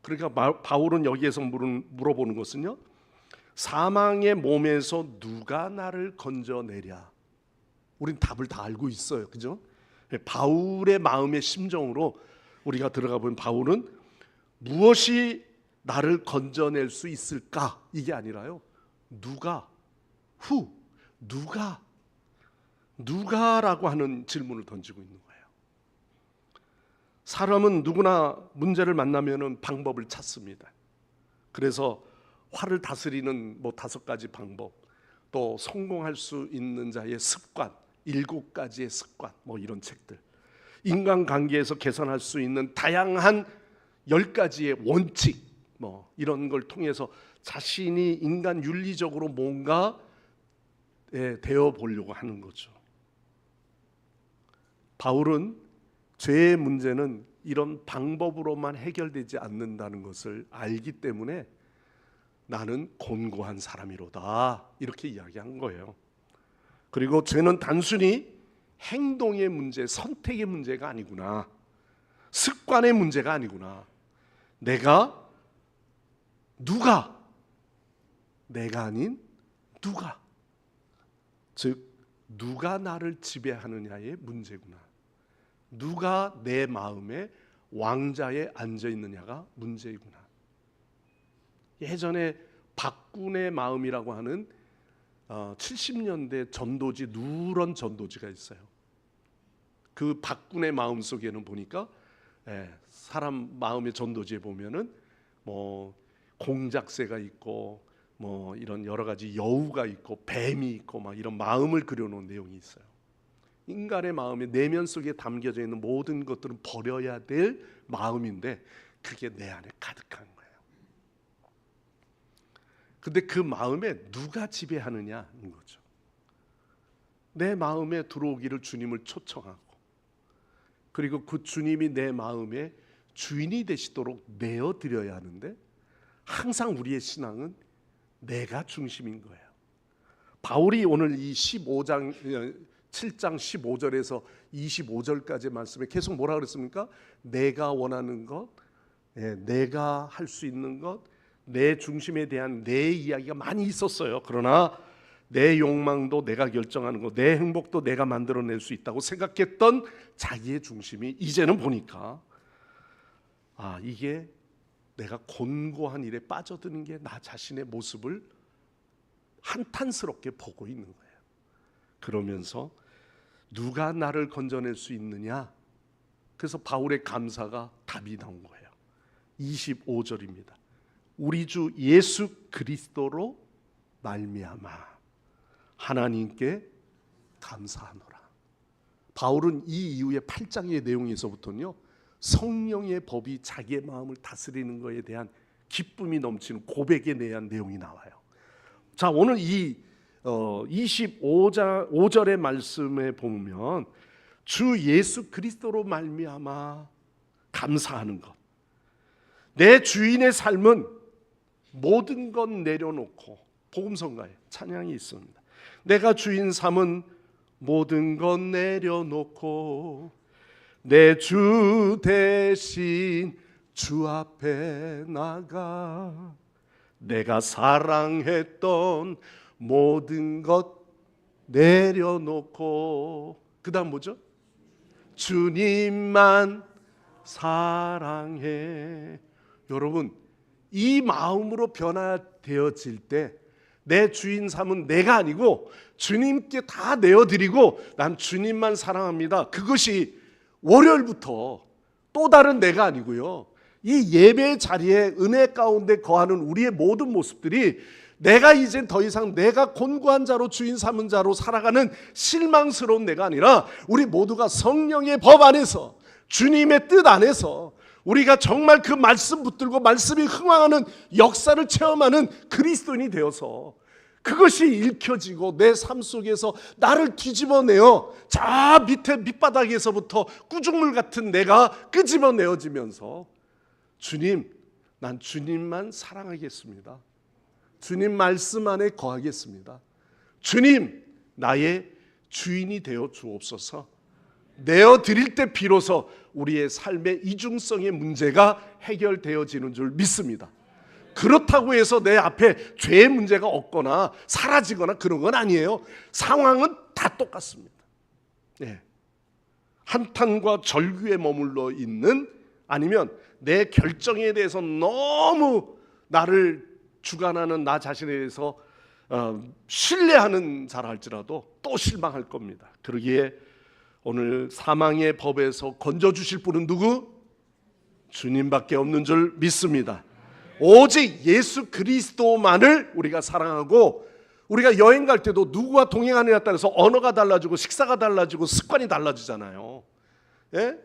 그러니까 바울은 여기에서 물어보는 것은요, 사망의 몸에서 누가 나를 건져내랴. 우린 답을 다 알고 있어요, 그죠? 바울의 마음의 심정으로 우리가 들어가 보면 바울은 무엇이 나를 건져낼 수 있을까? 이게 아니라요, 누가라고 하는 질문을 던지고 있는 거예요. 사람은 누구나 문제를 만나면은 방법을 찾습니다. 그래서 화를 다스리는 5가지 방법, 또 성공할 수 있는 자의 습관, 7가지의 습관, 이런 책들, 인간관계에서 개선할 수 있는 다양한 10가지의 원칙, 이런 걸 통해서 자신이 인간 윤리적으로 뭔가 되어 보려고 하는 거죠. 바울은 죄의 문제는 이런 방법으로만 해결되지 않는다는 것을 알기 때문에 나는 곤고한 사람이로다, 이렇게 이야기한 거예요. 그리고 죄는 단순히 행동의 문제, 선택의 문제가 아니구나, 습관의 문제가 아니구나. 내가 아닌 누가, 즉 누가 나를 지배하느냐의 문제구나. 누가 내 마음에 왕자에 앉아 있느냐가 문제이구나. 예전에 박군의 마음이라고 하는 70년대 전도지, 누런 전도지가 있어요. 그 박군의 마음 속에는 보니까 사람 마음의 전도지에 보면은 공작새가 있고 이런 여러 가지 여우가 있고 뱀이 있고 이런 마음을 그려놓은 내용이 있어요. 인간의 마음의 내면 속에 담겨져 있는 모든 것들은 버려야 될 마음인데 그게 내 안에 가득한 거예요. 근데 그 마음에 누가 지배하느냐는 거죠. 내 마음에 들어오기를 주님을 초청하고, 그리고 그 주님이 내 마음에 주인이 되시도록 내어드려야 하는데, 항상 우리의 신앙은 내가 중심인 거예요. 바울이 오늘 이 7장 15절에서 25절까지의 말씀에 계속 뭐라 그랬습니까? 내가 원하는 것, 내가 할 수 있는 것, 내 중심에 대한 내 이야기가 많이 있었어요. 그러나 내 욕망도 내가 결정하는 것, 내 행복도 내가 만들어낼 수 있다고 생각했던 자기의 중심이 이제는 보니까 이게 내가 곤고한 일에 빠져드는 게 나 자신의 모습을 한탄스럽게 보고 있는 거예요. 그러면서 누가 나를 건져낼 수 있느냐? 그래서 바울의 감사가 답이 나온 거예요. 25절입니다. 우리 주 예수 그리스도로 말미암아 하나님께 감사하노라. 바울은 이 이후의 8장의 내용에서부터는요, 성령의 법이 자기의 마음을 다스리는 것에 대한 기쁨이 넘치는 고백에 대한 내용이 나와요. 자, 오늘 이 25장 5절의 말씀에 보면 주 예수 그리스도로 말미암아 감사하는 것. 내 주인의 삶은 모든 것 내려놓고, 복음성가에 찬양이 있습니다. 내가 주인 삼은 모든 것 내려놓고 내 주 대신 주 앞에 나가 내가 사랑했던 모든 것 내려놓고, 그 다음 뭐죠? 주님만 사랑해. 여러분, 이 마음으로 변화되어질 때 내 주인 삼은 내가 아니고 주님께 다 내어드리고 난 주님만 사랑합니다. 그것이 월요일부터 또 다른 내가 아니고요, 이 예배 자리에 은혜 가운데 거하는 우리의 모든 모습들이 내가 이제 더 이상 내가 곤고한 자로 주인 삼은 자로 살아가는 실망스러운 내가 아니라 우리 모두가 성령의 법 안에서 주님의 뜻 안에서 우리가 정말 그 말씀 붙들고 말씀이 흥황하는 역사를 체험하는 그리스도인이 되어서 그것이 읽혀지고 내 삶 속에서 나를 뒤집어내어 저 밑에 밑바닥에서부터 꾸중물 같은 내가 끄집어내어지면서 주님, 난 주님만 사랑하겠습니다. 주님 말씀 안에 거하겠습니다. 주님, 나의 주인이 되어 주옵소서. 내어드릴 때 비로소 우리의 삶의 이중성의 문제가 해결되어지는 줄 믿습니다. 그렇다고 해서 내 앞에 죄의 문제가 없거나 사라지거나 그런 건 아니에요. 상황은 다 똑같습니다. 네. 한탄과 절규에 머물러 있는, 아니면 내 결정에 대해서 너무 나를 주관하는 나 자신에 대해서 신뢰하는 자라 할지라도 또 실망할 겁니다. 그러기에 오늘 사망의 법에서 건져주실 분은 누구? 주님밖에 없는 줄 믿습니다. 오직 예수 그리스도만을 우리가 사랑하고, 우리가 여행 갈 때도 누구와 동행하느냐에 따라서 언어가 달라지고 식사가 달라지고 습관이 달라지잖아요. 예?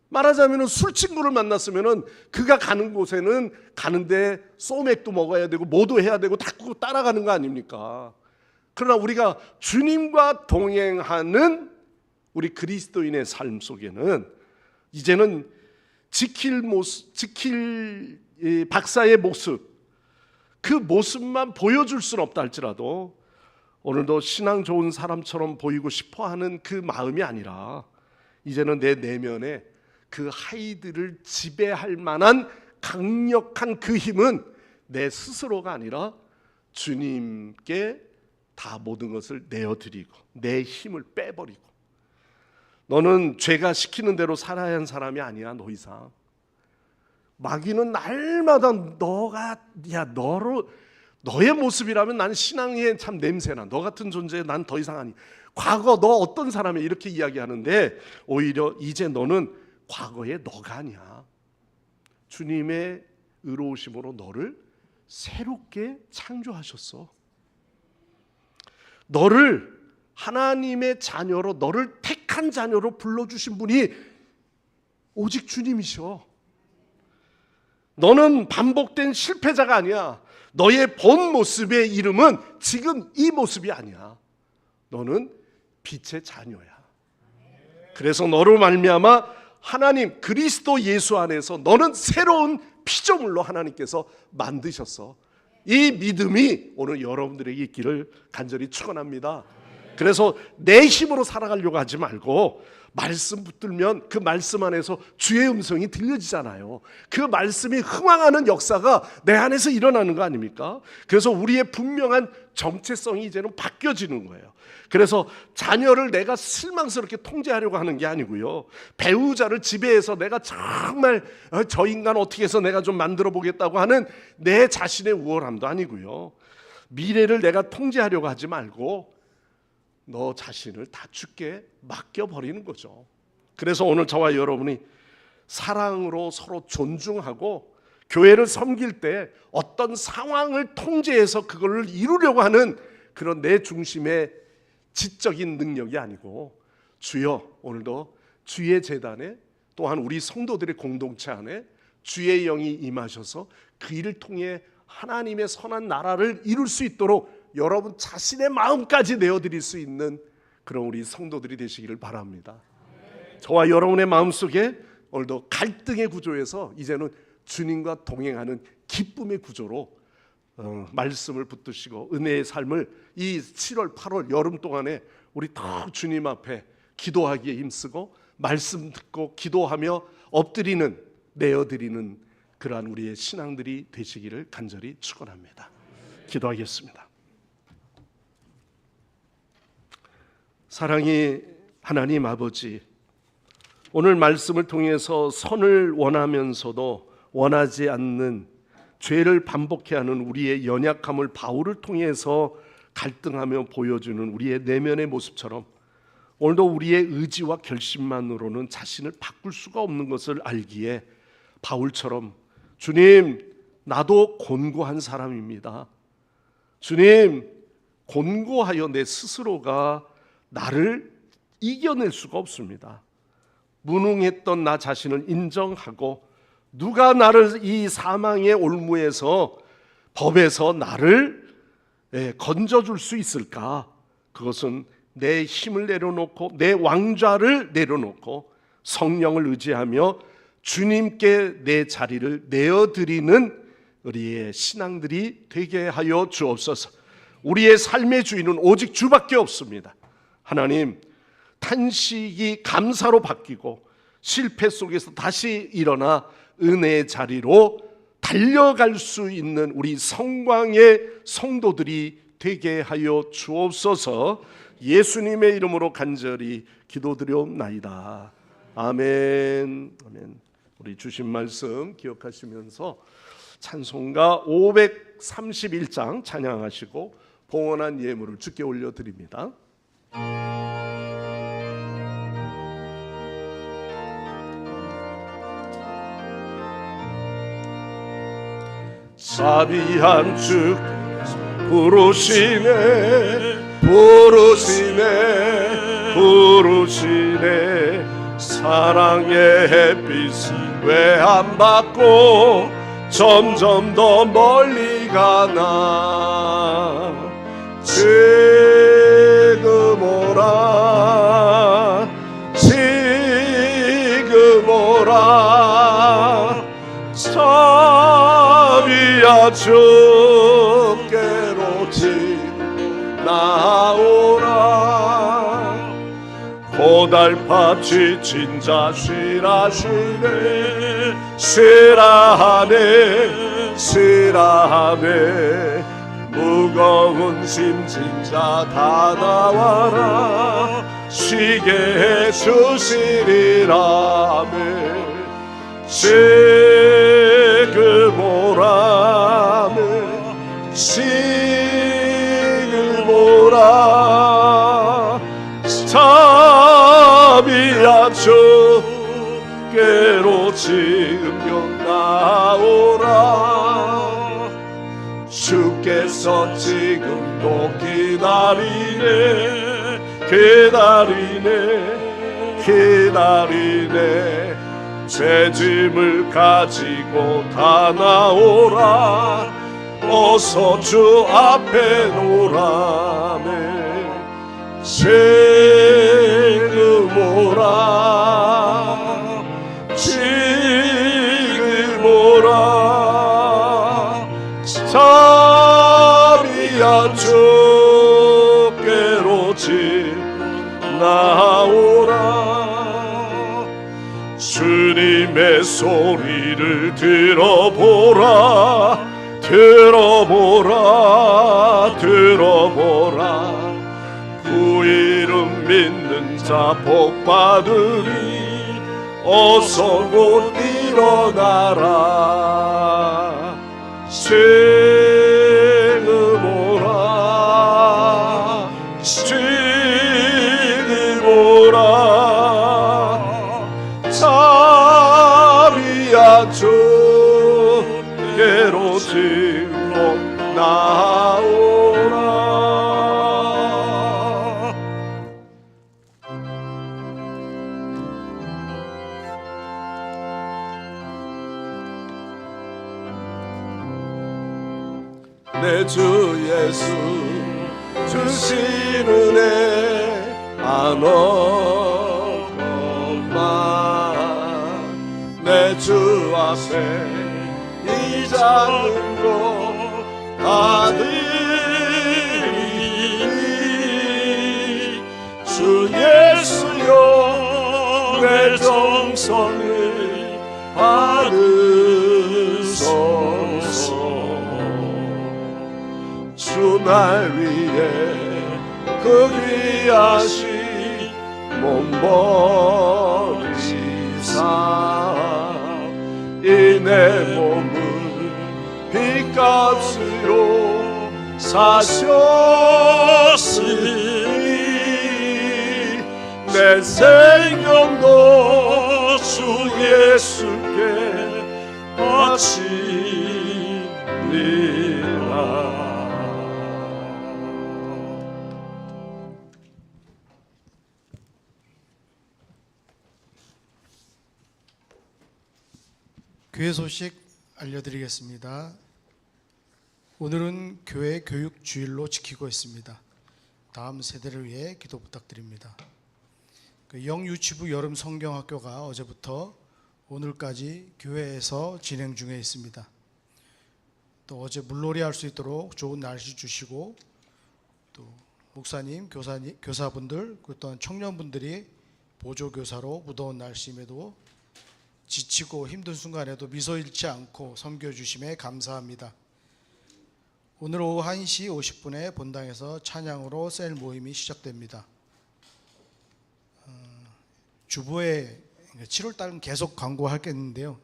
말하자면 술 친구를 만났으면 그가 가는 곳에는 가는데 소맥도 먹어야 되고 뭐도 해야 되고 다 따라가는 거 아닙니까? 그러나 우리가 주님과 동행하는 우리 그리스도인의 삶 속에는 이제는 지킬 박사의 모습, 그 모습만 보여줄 수는 없다 할지라도 오늘도 신앙 좋은 사람처럼 보이고 싶어하는 그 마음이 아니라 이제는 내 내면에 그 하이들을 지배할 만한 강력한 그 힘은 내 스스로가 아니라 주님께 다 모든 것을 내어드리고 내 힘을 빼버리고, 너는 죄가 시키는 대로 살아야 하는 사람이 아니야. 더 이상 마귀는 날마다 너의 모습이라면 난 신앙에 참 냄새나, 너 같은 존재에 난 더 이상 아니, 과거 너 어떤 사람이야 이렇게 이야기하는데, 오히려 이제 너는 과거의 너가 아니야. 주님의 의로우심으로 너를 새롭게 창조하셨어. 너를 하나님의 자녀로, 너를 택한 자녀로 불러주신 분이 오직 주님이셔. 너는 반복된 실패자가 아니야. 너의 본 모습의 이름은 지금 이 모습이 아니야. 너는 빛의 자녀야. 그래서 너로 말미암아 하나님 그리스도 예수 안에서 너는 새로운 피조물로 하나님께서 만드셨어. 이 믿음이 오늘 여러분들에게 있기를 간절히 축원합니다. 그래서 내 힘으로 살아가려고 하지 말고 말씀 붙들면 그 말씀 안에서 주의 음성이 들려지잖아요. 그 말씀이 흥황하는 역사가 내 안에서 일어나는 거 아닙니까? 그래서 우리의 분명한 정체성이 이제는 바뀌어지는 거예요. 그래서 자녀를 내가 실망스럽게 통제하려고 하는 게 아니고요, 배우자를 지배해서 내가 정말 저 인간 어떻게 해서 내가 좀 만들어 보겠다고 하는 내 자신의 우월함도 아니고요, 미래를 내가 통제하려고 하지 말고 너 자신을 다 주께 맡겨버리는 거죠. 그래서 오늘 저와 여러분이 사랑으로 서로 존중하고 교회를 섬길 때 어떤 상황을 통제해서 그걸 이루려고 하는 그런 내 중심의 지적인 능력이 아니고, 주여 오늘도 주의 제단에 또한 우리 성도들의 공동체 안에 주의 영이 임하셔서 그 일을 통해 하나님의 선한 나라를 이룰 수 있도록 여러분 자신의 마음까지 내어드릴 수 있는 그런 우리 성도들이 되시기를 바랍니다. 저와 여러분의 마음속에 오늘도 갈등의 구조에서 이제는 주님과 동행하는 기쁨의 구조로 말씀을 붙드시고 은혜의 삶을 이 7월 8월 여름 동안에 우리 더 주님 앞에 기도하기에 힘쓰고 말씀 듣고 기도하며 엎드리는, 내어드리는 그러한 우리의 신앙들이 되시기를 간절히 축원합니다. 기도하겠습니다. 사랑이 하나님 아버지, 오늘 말씀을 통해서 선을 원하면서도 원하지 않는 죄를 반복해 하는 우리의 연약함을 바울을 통해서 갈등하며 보여주는 우리의 내면의 모습처럼 오늘도 우리의 의지와 결심만으로는 자신을 바꿀 수가 없는 것을 알기에 바울처럼 주님, 나도 곤고한 사람입니다. 주님, 곤고하여 내 스스로가 나를 이겨낼 수가 없습니다. 무능했던 나 자신을 인정하고 누가 나를 이 사망의 올무에서 법에서 나를 건져줄 수 있을까? 그것은 내 힘을 내려놓고 내 왕좌를 내려놓고 성령을 의지하며 주님께 내 자리를 내어드리는 우리의 신앙들이 되게 하여 주옵소서. 우리의 삶의 주인은 오직 주밖에 없습니다. 하나님, 탄식이 감사로 바뀌고 실패 속에서 다시 일어나 은혜의 자리로 달려갈 수 있는 우리 성광의 성도들이 되게 하여 주옵소서. 예수님의 이름으로 간절히 기도드려옵나이다. 아멘. 아멘. 우리 주신 말씀 기억하시면서 찬송가 531장 찬양하시고 봉헌한 예물을 주께 올려드립니다. 자비한 주 부르시네, 부르시네, 부르시네. 사랑의 햇빛이 왜 안 받고 점점 더 멀리 가나. 지금 오라, 지금 오라. 자비야 주께로 지금 나오라. 고달파 지친 자 쉬라시네, 쉬라하네, 쉬라하네. 무거운 짐진 자 다 나와라. 쉬게 해주시리라네. 지금 오라네, 지금 오라. 자비야 주께로 지금 나오라. 주께서 지금도 기다리네, 기다리네, 기다리네. 죄짐을 가지고 다 나오라. 어서 주 앞에 노라네. 지금 오라, 지금 오라. 자비야 주께로 지금 나오라. 주님의 소리를 들어보라, 들어보라, 들어보라. 그 이름 믿는 자 복받으리. 어서 곧 일어나라. 지금 오라, 지금 오라. 자비야 주께로 지금 나오라. 내 주 예수 주신 은혜 안 얻건만. 내 주 앞에 이 작은 것 아들이. 주 예수여 내 정성을 받으소서. 주 날 위해 그 귀하신 몸 버리사. 이 내 몸을 빚값으로 사셨으니. 내 생명도 주 예수께 바치리라. 교회 소식 알려드리겠습니다. 오늘은 교회 교육 주일로 지키고 있습니다. 다음 세대를 위해 기도 부탁드립니다. 영유치부 여름 성경학교가 어제부터 오늘까지 교회에서 진행 중에 있습니다. 또 어제 물놀이 할 수 있도록 좋은 날씨 주시고, 또 목사님, 교사분들, 또한 청년분들이 보조교사로 무더운 날씨임에도 지치고 힘든 순간에도 미소 잃지 않고 섬겨주심에 감사합니다. 오늘 오후 1시 50분에 본당에서 찬양으로 셀 모임이 시작됩니다. 주보에 7월달은 계속 광고하겠는데요.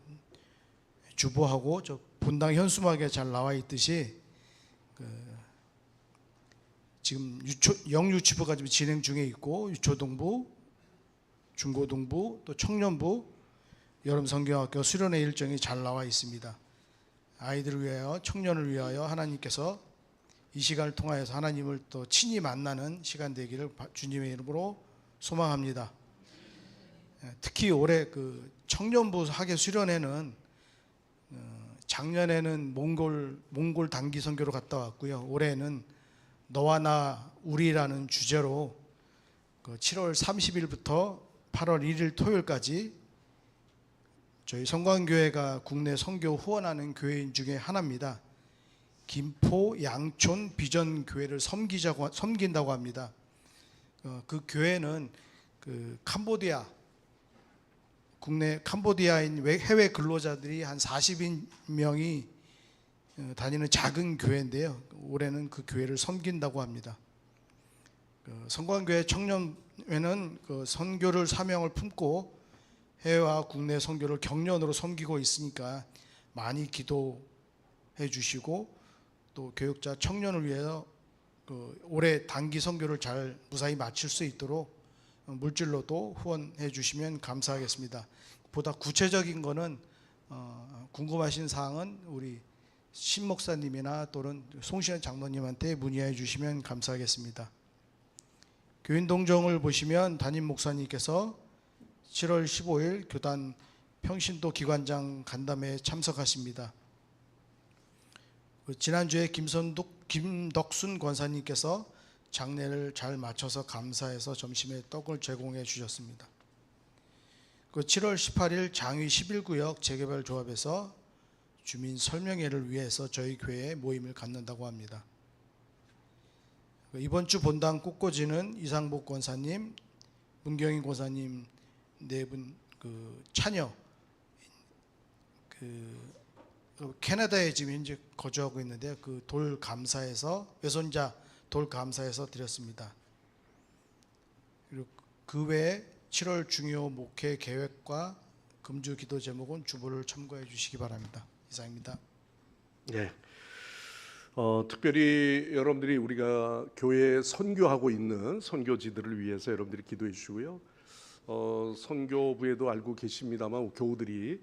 주보하고 저 본당 현수막에 잘 나와 있듯이 지금 영유치부가 지금 진행 중에 있고, 유초동부, 중고동부, 또 청년부, 여름 성경학교 수련회 일정이 잘 나와 있습니다. 아이들을 위하여, 청년을 위하여 하나님께서 이 시간을 통하여서 하나님을 또 친히 만나는 시간 되기를 주님의 이름으로 소망합니다. 특히 올해 그 청년부 학예 수련회는 작년에는 몽골 단기 선교로 갔다 왔고요. 올해는 너와 나 우리라는 주제로 7월 30일부터 8월 1일 토요일까지 저희 성광교회가 국내 선교 후원하는 교회인 중에 하나입니다. 김포 양촌 비전 교회를 섬긴다고 합니다. 그 교회는 그 국내 캄보디아인 해외 근로자들이 한 40명이 다니는 작은 교회인데요. 올해는 그 교회를 섬긴다고 합니다. 성광교회 청년회는 그 선교를 사명을 품고 해외와 국내 선교를 경련으로 섬기고 있으니까 많이 기도해 주시고, 또 교육자 청년을 위해서 올해 단기 선교를 잘 무사히 마칠 수 있도록 물질로도 후원해 주시면 감사하겠습니다. 보다 구체적인 거는 궁금하신 사항은 우리 신 목사님이나 또는 송시현 장로님한테 문의해 주시면 감사하겠습니다. 교인 동정을 보시면 담임 목사님께서 7월 15일 교단 평신도 기관장 간담회에 참석하십니다. 지난주에 김덕순 권사님께서 장례를 잘 마쳐서 감사해서 점심에 떡을 제공해 주셨습니다. 7월 18일 장위 11구역 재개발 조합에서 주민 설명회를 위해서 저희 교회에 모임을 갖는다고 합니다. 이번 주 본당 꽃꽂이는 이상복 권사님, 문경인 권사님 네 분 차녀 캐나다에 지금 현재 거주하고 있는데 그 돌 감사해서 외손자 돌 감사해서 드렸습니다. 그리고 그 외에 7월 중요 목회 계획과 금주 기도 제목은 주보를 참고해 주시기 바랍니다. 이상입니다. 네. 특별히 여러분들이 우리가 교회에 선교하고 있는 선교지들을 위해서 여러분들이 기도해 주시고요. 선교부에도 알고 계십니다만 교우들이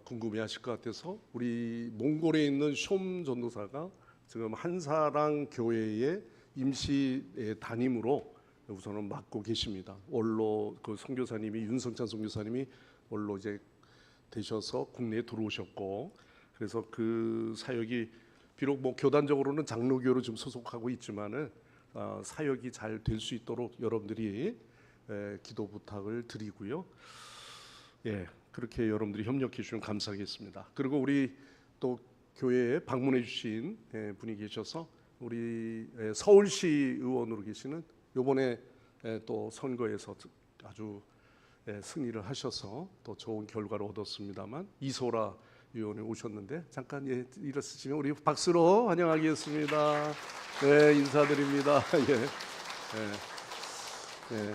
궁금해하실 것 같아서 우리 몽골에 있는 숑 전도사가 지금 한사랑 교회의 임시 담임으로 우선은 맡고 계십니다. 원로 그 선교사님이 윤성찬 선교사님이 원로 이제 되셔서 국내에 들어오셨고, 그래서 그 사역이 비록 뭐 교단적으로는 장로교로 좀 소속하고 있지만은 사역이 잘 될 수 있도록 여러분들이 기도 부탁을 드리고요. 예, 그렇게 여러분들이 협력해 주시면 감사하겠습니다. 그리고 우리 또 교회에 방문해 주신 분이 계셔서 우리 서울시 의원으로 계시는 요번에 또 선거에서 아주 승리를 하셔서 또 좋은 결과를 얻었습니다만 이소라 의원이 오셨는데 잠깐 일어서시면 우리 박수로 환영하겠습니다. 네, 인사드립니다. 예.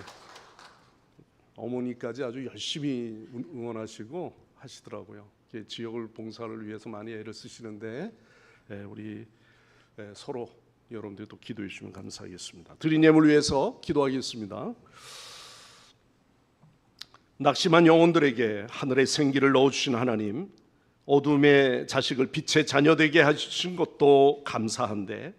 어머니까지 아주 열심히 응원하시고 하시더라고요. 지역을 봉사를 위해서 많이 애를 쓰시는데 우리 서로 여러분들도 기도해 주시면 감사하겠습니다. 드린 예물 위해서 기도하겠습니다. 낙심한 영혼들에게 하늘의 생기를 넣어주신 하나님, 어둠의 자식을 빛의 자녀되게 하신 것도 감사한데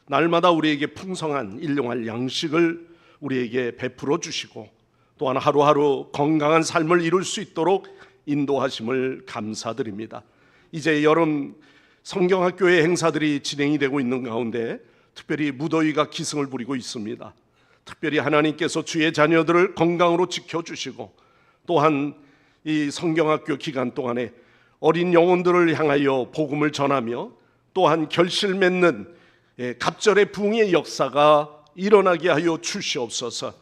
날마다 우리에게 풍성한 일용할 양식을 우리에게 베풀어 주시고 또한 하루하루 건강한 삶을 이룰 수 있도록 인도하심을 감사드립니다. 이제 여름 성경학교의 행사들이 진행이 되고 있는 가운데 특별히 무더위가 기승을 부리고 있습니다. 특별히 하나님께서 주의 자녀들을 건강으로 지켜주시고 또한 이 성경학교 기간 동안에 어린 영혼들을 향하여 복음을 전하며 또한 결실 맺는 갑절의 부흥의 역사가 일어나게 하여 주시옵소서.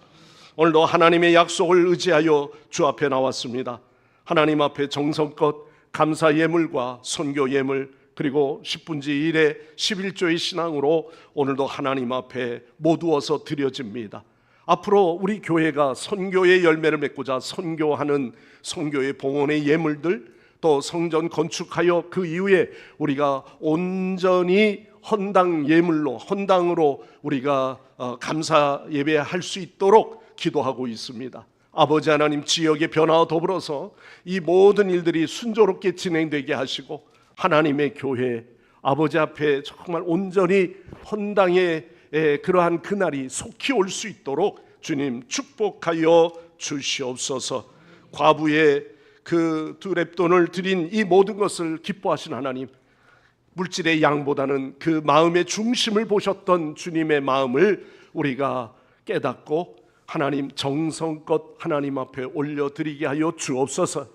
오늘도 하나님의 약속을 의지하여 주 앞에 나왔습니다. 하나님 앞에 정성껏 감사 예물과 선교 예물 그리고 10분지 1의 11조의 신앙으로 오늘도 하나님 앞에 모두어서 드려집니다. 앞으로 우리 교회가 선교의 열매를 맺고자 선교하는 선교의 봉헌의 예물들 또 성전 건축하여 그 이후에 우리가 온전히 헌당 예물로 헌당으로 우리가 감사 예배할 수 있도록 기도하고 있습니다. 아버지 하나님, 지역의 변화와 더불어서 이 모든 일들이 순조롭게 진행되게 하시고 하나님의 교회 아버지 앞에 정말 온전히 헌당의 그러한 그날이 속히 올 수 있도록 주님 축복하여 주시옵소서. 과부의 그 두 렙돈을 드린 이 모든 것을 기뻐하신 하나님, 물질의 양보다는 그 마음의 중심을 보셨던 주님의 마음을 우리가 깨닫고 하나님 정성껏 하나님 앞에 올려드리게 하여 주옵소서.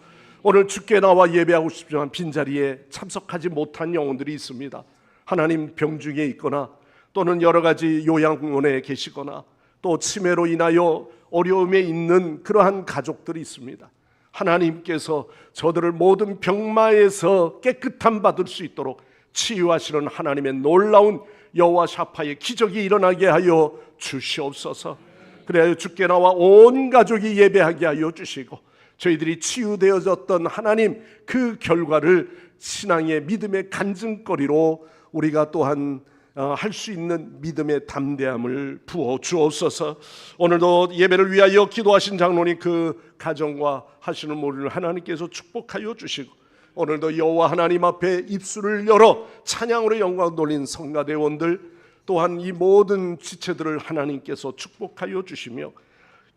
오늘 주께 나와 예배하고 싶지만 빈자리에 참석하지 못한 영혼들이 있습니다. 하나님, 병중에 있거나 또는 여러 가지 요양원에 계시거나 또 치매로 인하여 어려움에 있는 그러한 가족들이 있습니다. 하나님께서 저들을 모든 병마에서 깨끗함 받을 수 있도록 치유하시는 하나님의 놀라운 여호와 샤파의 기적이 일어나게 하여 주시옵소서. 그래야 주께 나와 온 가족이 예배하게 하여 주시고 저희들이 치유되어졌던 하나님 그 결과를 신앙의 믿음의 간증거리로 우리가 또한 할 수 있는 믿음의 담대함을 부어 주옵소서. 오늘도 예배를 위하여 기도하신 장로님 그 가정과 하시는 모든 하나님께서 축복하여 주시고 오늘도 여호와 하나님 앞에 입술을 열어 찬양으로 영광 돌린 성가대원들 또한 이 모든 지체들을 하나님께서 축복하여 주시며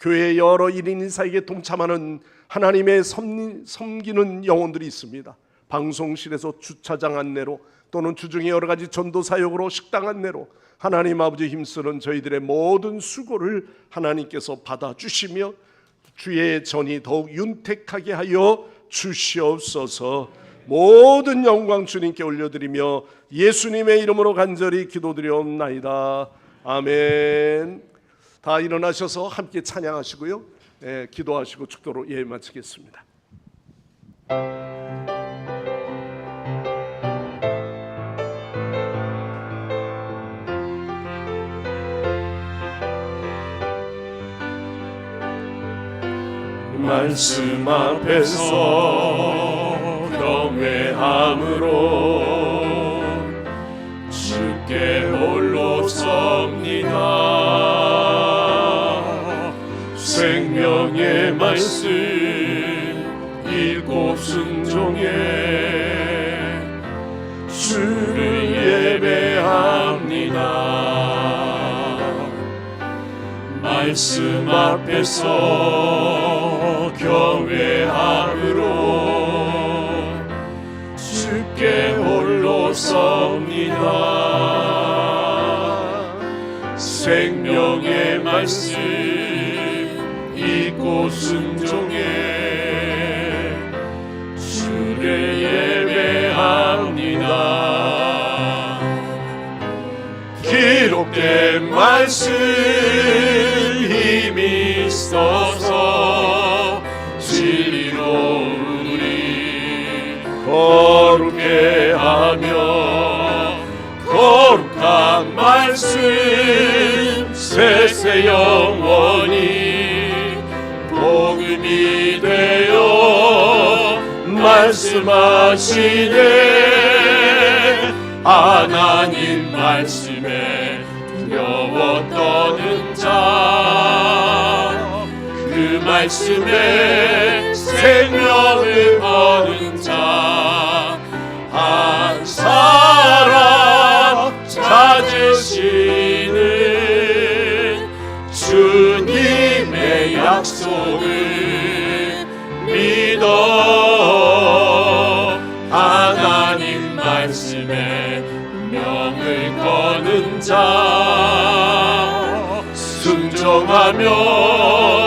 교회 여러 1인 인사에게 동참하는 하나님의 섬기는 영혼들이 있습니다. 방송실에서 주차장 안내로 또는 주중에 여러 가지 전도 사역으로 식당 안내로 하나님 아버지 힘쓰는 저희들의 모든 수고를 하나님께서 받아주시며 주의 전이 더욱 윤택하게 하여 주시옵소서. 모든 영광 주님께 올려드리며 예수님의 이름으로 간절히 기도드리옵나이다. 아멘. 다 일어나셔서 함께 찬양하시고요, 기도하시고 축도로 예배 마치겠습니다. 말씀 앞에서 경외함으로 주께 홀로 섭니다. 생명의 말씀 읽고 순종해 주를 예배합니다. 말씀 앞에서 경외함으로 주께 홀로 섭니다. 생명의 말씀 읽고 순종해 주를 예배합니다. 기록된 말씀 힘이 있어서 진리로 우리 거룩해 하며 거룩한 말씀 세세 영원히 복음이 되어 말씀하시네. 하나님 말씀에 두려워 떠는 자 그 말 말씀에 생명을 거는 자 한 사람 찾으시는 주님의 약속을 믿어 하나님 말씀에 명을 거는 자 순종하며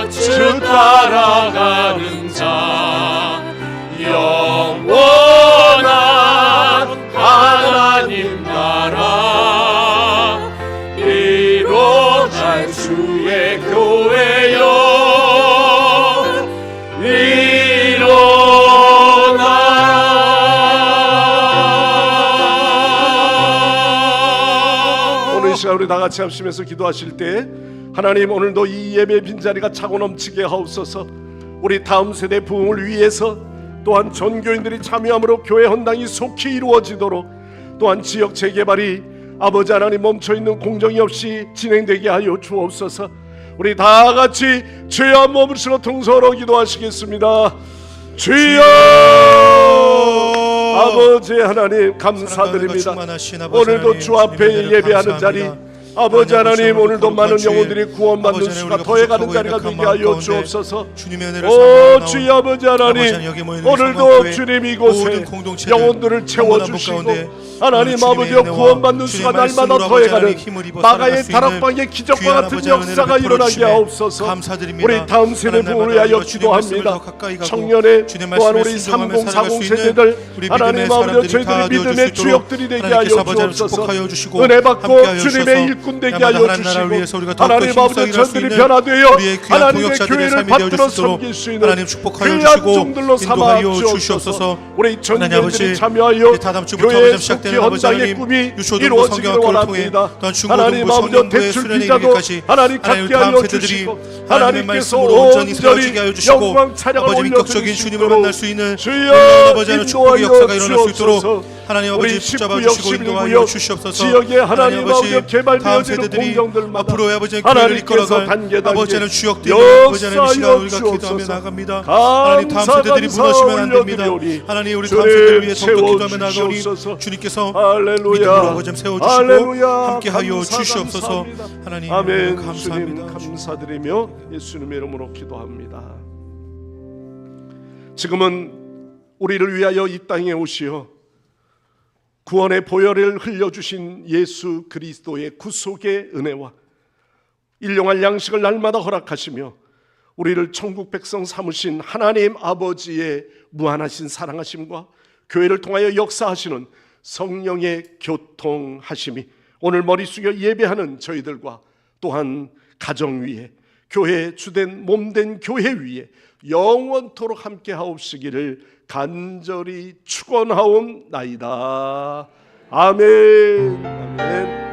주 따라가는 자 영원한 하나님 나라 이루어질 주의 교회여 일어나라. 오늘 이 시간 우리 다 같이 합심해서 기도하실 때 하나님 오늘도 이 예배 빈자리가 차고 넘치게 하옵소서. 우리 다음 세대 부흥을 위해서 또한 전교인들이 참여함으로 교회 헌당이 속히 이루어지도록 또한 지역 재개발이 아버지 하나님 멈춰있는 공정이 없이 진행되게 하여 주옵소서. 우리 다 같이 주여 한 몸으로 통성으로 기도하시겠습니다. 주여 아버지 하나님 감사드립니다. 오늘도 주 앞에 예배하는 자리 아버지 하나님 오늘도 많은 영혼들이 구원받는 수가 더해가는 자리가 되게 하여 주옵소서. 오 주여 아버지 하나님 오늘도 주님 이곳에 영혼들을 채워주시고 하나님 아버지여 구원받는 수가 날마다 더해가는 마가의 다락방의 기적과 같은 역사가 일어나게 하옵소서. 우리 다음 세대 부흥을 위하여 기도합니다. 청년의 또한 우리 30, 40 세대들 하나님 아버지여 저희들이 믿음의 주역들이 되게 하여 주옵소서. 은혜 받고 주님의 일꾼 되게 하여 주시고 하나님 아버지 저들이 변화되어 하나님의 교회를 받들어 섬길 수 있는 귀한 종들로 삼아 주옵소서. 우리 전교인들이 참여하여 교회의 속히 헌당의 꿈이 이루어지기를 원합니다. 하나님 아버지 대출 비자도 하나님 갖게 하여 주시고 하나님께서 온전히 영광 찬양을 올려주시도록 주여 인도하여 주옵소서. 하나님 우리 아버지 19, 붙잡아 주시고 61 인도하여 구역 주시옵소서. 지역에 하나님 아버지 다음 개발되어지는 세대들이 공정들마다 앞으로 아버지의 교회를 하나님께서 이끌어갈 단계 아버지는 주역들이 아버지는 시간 우리가 기도하며 나갑니다. 하나님 다음 세대들이 무너지면 안 됩니다. 하나님 우리 다음 세대를 위해 더욱더 기도하며 나가오니 주님께서 믿음으로 아버지 세워주시고 함께하여 주시옵소서. 하나님 아멘. 감사합니다. 주님 감사드리며 예수님의 이름으로 기도합니다. 지금은 우리를 위하여 이 땅에 오시어 구원의 보혈을 흘려주신 예수 그리스도의 구속의 은혜와 일용할 양식을 날마다 허락하시며 우리를 천국 백성 삼으신 하나님 아버지의 무한하신 사랑하심과 교회를 통하여 역사하시는 성령의 교통하심이 오늘 머리 숙여 예배하는 저희들과 또한 가정 위에 교회 주된 몸된 교회 위에 영원토록 함께 하옵시기를 간절히 축원하옵나이다. 아멘. 아멘.